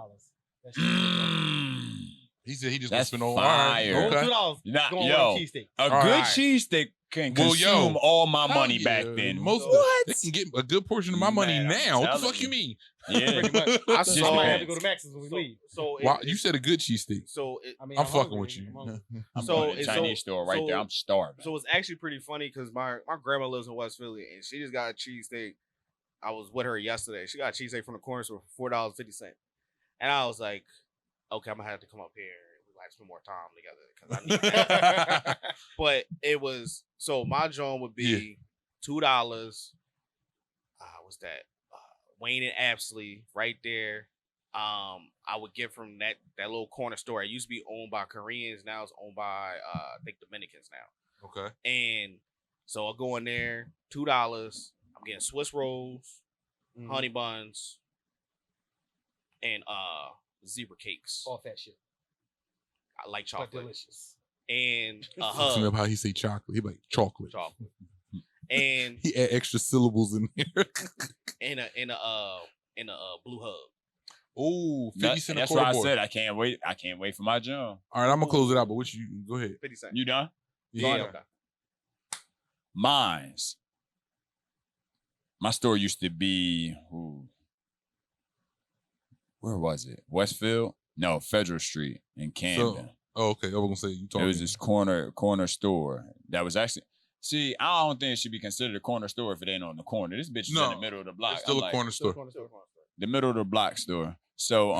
That shit was He said he just That's gonna spend all fire. $2. Okay. $2 Nah, going yo, on cheesesteak. A All good right. cheesesteak can Well, yo, consume all my Hell money back yeah. then. Most what? they can get a good portion of my money Man, I'm now. What the telling fuck you mean? Yeah. Pretty much. I I Just might have depends. to go to Max's when we leave. So Wow, you said a good cheesesteak. I mean, I'm fucking hungry. with you. I'm hungry. I'm So going to the it's Chinese store right there. so- I'm starving. So it's actually pretty funny because my grandma lives in West Philly and she just got a cheesesteak. I was with her yesterday. She got a cheesesteak from the corner store for $4.50. And I was like, okay, I'm gonna have to come up here and we like spend more time together because I need that. But it was so my joint would be $2. What's that? Wayne and Apsley right there. I would get from that little corner store. It used to be owned by Koreans. Now it's owned by I think Dominicans now. Okay. And so I'll go in there, $2. I'm getting Swiss rolls, Mhm. honey buns, and zebra cakes. All fat shit, I like but chocolate. delicious. And a Talk to me hug. about how he say chocolate. He like chocolate. Chocolate. And He add extra syllables in there. in a blue hug. Oh, 50 cent a That's quarter why I board. said I can't wait. I can't wait for my jump. All right, I'm gonna close it out. But what you go ahead? 50 cents. You done? Yeah. Okay. Mines. My store used to be where was it? Westfield? No, Federal Street in Camden. Oh, okay. I was gonna say you It talking. was this corner store that was actually. See, I don't think it should be considered a corner store if it ain't on the corner. This bitch is in No, the middle of the block. It's still I'm a like, corner store. the middle of the block store. So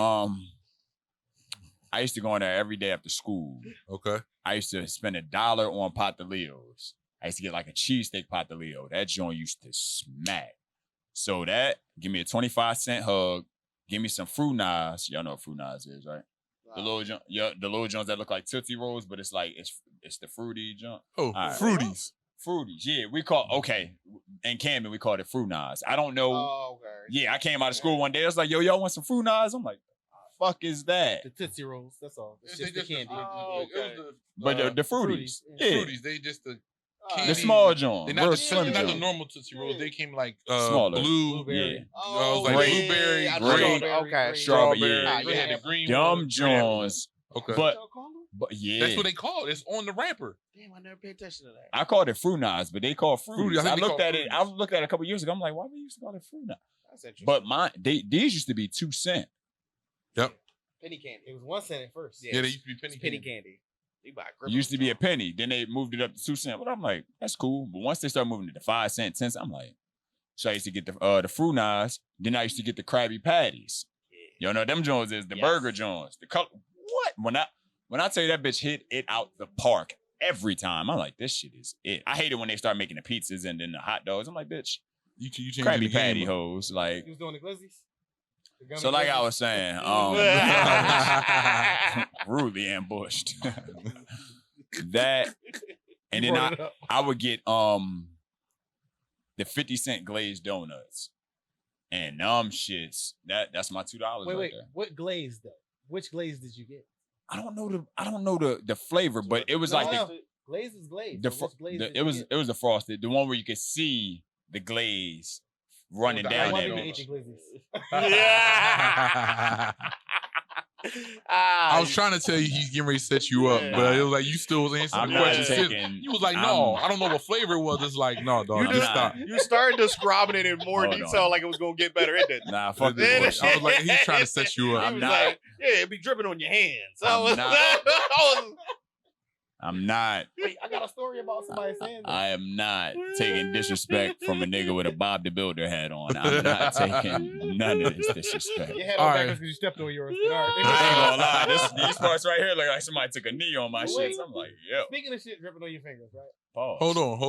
I used to go in there every day after school. Okay. I used to spend $1 on Patalillos. I used to get like a cheesesteak Patalillo. That joint used to smack. So that, give me a 25-cent hug, give me some fruit knives. Y'all know what fruit knives is, right? The little junk, the little joints that look like Tootsie Rolls, but it's like it's the fruity junk. Oh, right. Fruities. Fruities, yeah. We call in Camden we call it fruit knives. I don't know. Oh, okay. Yeah, I came out of school one day. I was like, yo, y'all want some fruit knives? I'm like, fuck is that? The Tootsie Rolls. That's all. It's They just the candy. Oh, okay. But the fruities, Fruities. yeah, Fruities. They just the the candy. small joint, They're not real the, slim they're not the joint. normal Tootsie Rolls. They came like Smaller. blue. Blueberry. Yeah, Oh, like Great. blueberry, I grape, know. Okay. strawberry, strawberry. yeah. They had the green Dumb one. joints, Okay. but yeah, That's what they call it. It's on the wrapper. Damn, I never paid attention to that. I called it fruit knives, but they call it fruities. Fruities, I think I they looked call at it. I fruities. looked at it a couple years ago. I'm like, why we used to call it fruit knives? That's interesting. But these used to be 2 cents. Yep. penny candy. It was 1 cent at first. Yeah, they used to be penny penny candy. candy. You buy It used to be a penny. Then they moved it up to 2 cents. But I'm like, that's cool. But once they start moving it to 5 cents, 10 cents, I'm like, so I used to get the fruit knives. Then I used to get the Krabby Patties. You know, them joints is the burger joints. The color. What? When I tell you that bitch hit it out the park every time, I'm like, this shit is it. I hate it when they start making the pizzas and then the hot dogs. I'm like, bitch, You changing the Krabby game Patty up. hoes. Like, You was doing the glizzies? The gummy so like I glizzies? was saying, rudely ambushed. That, and You then brought it up. I would get the 50-cent glazed donuts. And shits. That's my $2 Wait, right wait. there. What glaze though? Which glaze did you get? I don't know the flavor, but it was like No, the glaze is glaze. the, So fro- which glaze the did it you was get? it was the frosted, the one where you could see the glaze running the down Why ice did that you donut. eat bitch. the glizzies? Yeah. I was trying to tell you he's getting ready to set you up, but it was like you still was answering I'm the not question. Shit, taking. You was like, no, I don't know what flavor it was. It's like, no, dog, You just just stop. you started describing it in more Hold detail, on. like it was gonna get better. It didn't. Nah, fuck Then this it- I bullshit. was like, he's trying to set you up. He I'm was not- like, yeah, it'd be dripping on your hands. I I'm was, not. I was- I'm not. Wait, I got a story about somebody saying that. I am not taking disrespect from a nigga with a Bob the Builder hat on. I'm not taking none of this disrespect. Your head All on right. backwards because you stepped on yours. But all right. I ain't gonna lie. These parts right here look like somebody took a knee on my Wait. shit. I'm like, yo, Speaking of shit dripping on your fingers, right? pause. Hold on.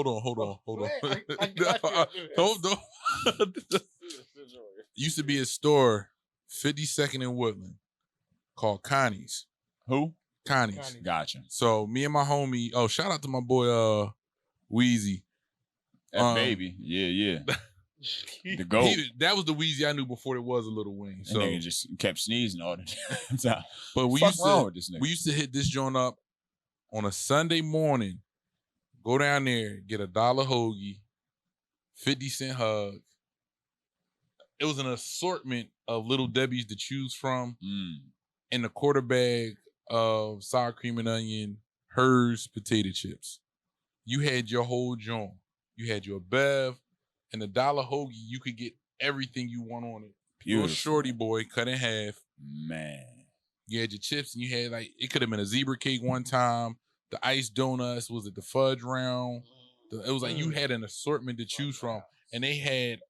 Go ahead. I got you. Hold on. Used to be a store, 52nd in Woodland, called Connie's. Who? Connie's. Connie's. Gotcha. So me and my homie, shout out to my boy Wheezy. F baby. Yeah. The goat. That was the Wheezy I knew before there was a Little Wing. That So, nigga just kept sneezing all the time. but we Fuck used wrong to with this nigga? we used to hit this joint up on a Sunday morning. Go down there, get $1 hoagie, 50-cent hug. It was an assortment of Little Debbie's to choose from, and a quarter bag of sour cream and onion, hers potato chips. You had your whole joint. You had your bev and $1 hoagie. You could get everything you want on it. Little Beautiful. shorty boy cut in half. Man. You had your chips, and you had like it could have been a zebra cake one time. The iced donuts, was it the fudge round? It was like you had an assortment to choose from, and they had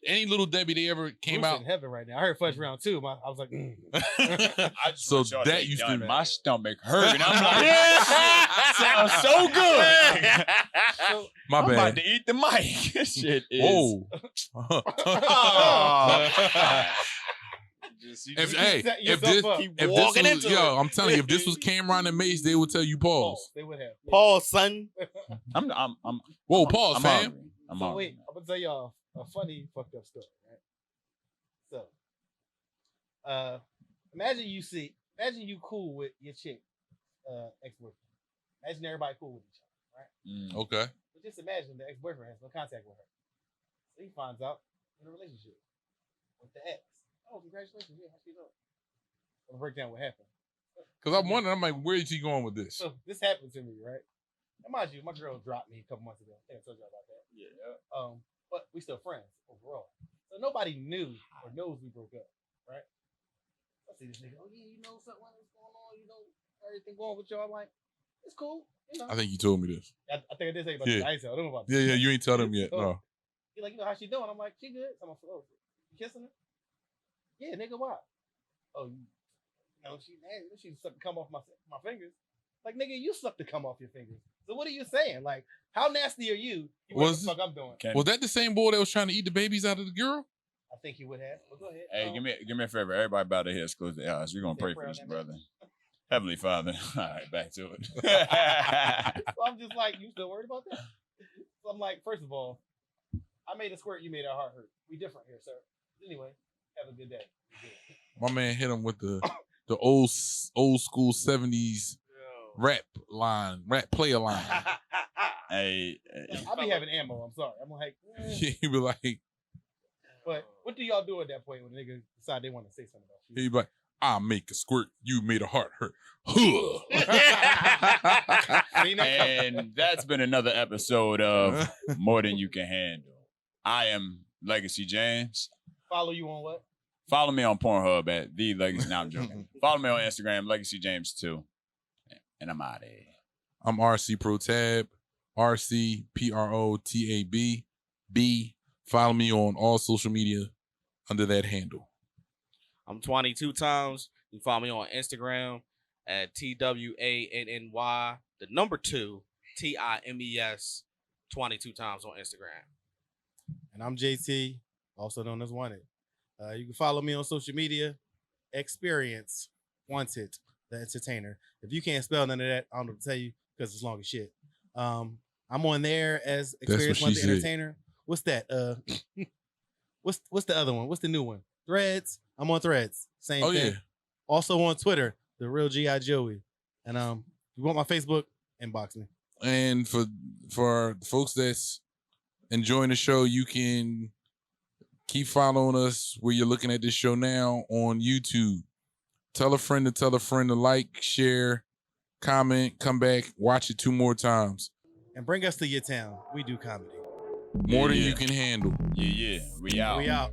any Little Debbie they ever came Bruce out. in heaven right now. I heard fudge round too. I was like, I just So want y'all that to used to- done. My stomach hurt. And I'm like, sounds so good. so, My I'm about bad. to eat the mic. This shit is. Whoa. If, hey, set if yourself this, up. Keep if this walking was, into yo, it. I'm telling you, if this was Cameron and Mace, they would tell you pause. They would have. Paul, son. I'm Whoa, pause, I'm fam. hungry. I'm So hungry. wait, I'm gonna tell y'all a funny fucked up story, right? So, imagine you cool with your chick, ex-boyfriend. Imagine everybody cool with each other, right? Okay. But just imagine the ex-boyfriend has no contact with her. So he finds out in a relationship with the ex. Oh, congratulations! Yeah, how she doing? I'm gonna break down what happened. Because I'm wondering, I'm like, where is he going with this? So this happened to me, right? And mind you, my girl dropped me a couple months ago. I think I told you about that. Yeah. But we still friends overall. So nobody knew or knows we broke up, right? I see this nigga. Oh yeah, you know something that's going on. You know everything going with y'all. I'm like, it's cool. You know. I think you told me this. I think I did say about Yeah. this. I ain't tell them about this. Yeah, you ain't tell them yet. No. He like, you know how she doing? I'm like, she good. So I'm like, oh, you kissing her? Yeah, nigga, why? Oh, you know she nasty. She's something come off my fingers. Like, nigga, you suck the cum off your fingers. So what are you saying? Like, how nasty are you? Was- What the fuck I'm doing? Can- Was that the same boy that was trying to eat the babies out of the girl? I think he would have. Well, go ahead. Hey, give me a favor. Everybody bow their heads, close their eyes. We're gonna Say pray a prayer for this on that, man. brother. Heavenly Father. All right, back to it. So I'm just like, you still worried about that? So I'm like, first of all, I made a squirt, you made our heart hurt. We different here, sir. Anyway, have a good day. My man hit him with the old school 70s rap player line. Hey, I'll be having ammo. I'm sorry. I'm like, He be like, but what do y'all do at that point when niggas decide they want to say something about you? he be like, I make a squirt, you made a heart hurt. See, now- and that's been another episode of More Than You Can Handle. I am Legacy James. Follow you on what? Follow me on Pornhub at the Legacy. Now I'm joking. Follow me on Instagram, Legacy James 2. And I'm out of here. I'm RC Protab, RC PROTAB B. Follow me on all social media under that handle. I'm 22 times. You can follow me on Instagram at TWANNY, the number 2, TIMES, 22 times on Instagram. And I'm JT, also known as Wanted. You can follow me on social media. Experience Wanted, the entertainer. If you can't spell none of that, I don't know what to tell you because it's long as shit. I'm on there as Experience what Wanted she said. Entertainer. What's that? What's the other one? What's the new one? Threads. I'm on Threads. Same Oh, thing. yeah. Also on Twitter, the real G.I. Joey. And if you want my Facebook, inbox me. And for folks that's enjoying the show, you can keep following us where you're looking at this show now on YouTube. Tell a friend to like, share, comment, come back, watch it 2 more times. And bring us to your town. We do comedy. More than Yeah. you can handle. Yeah. We out. We out.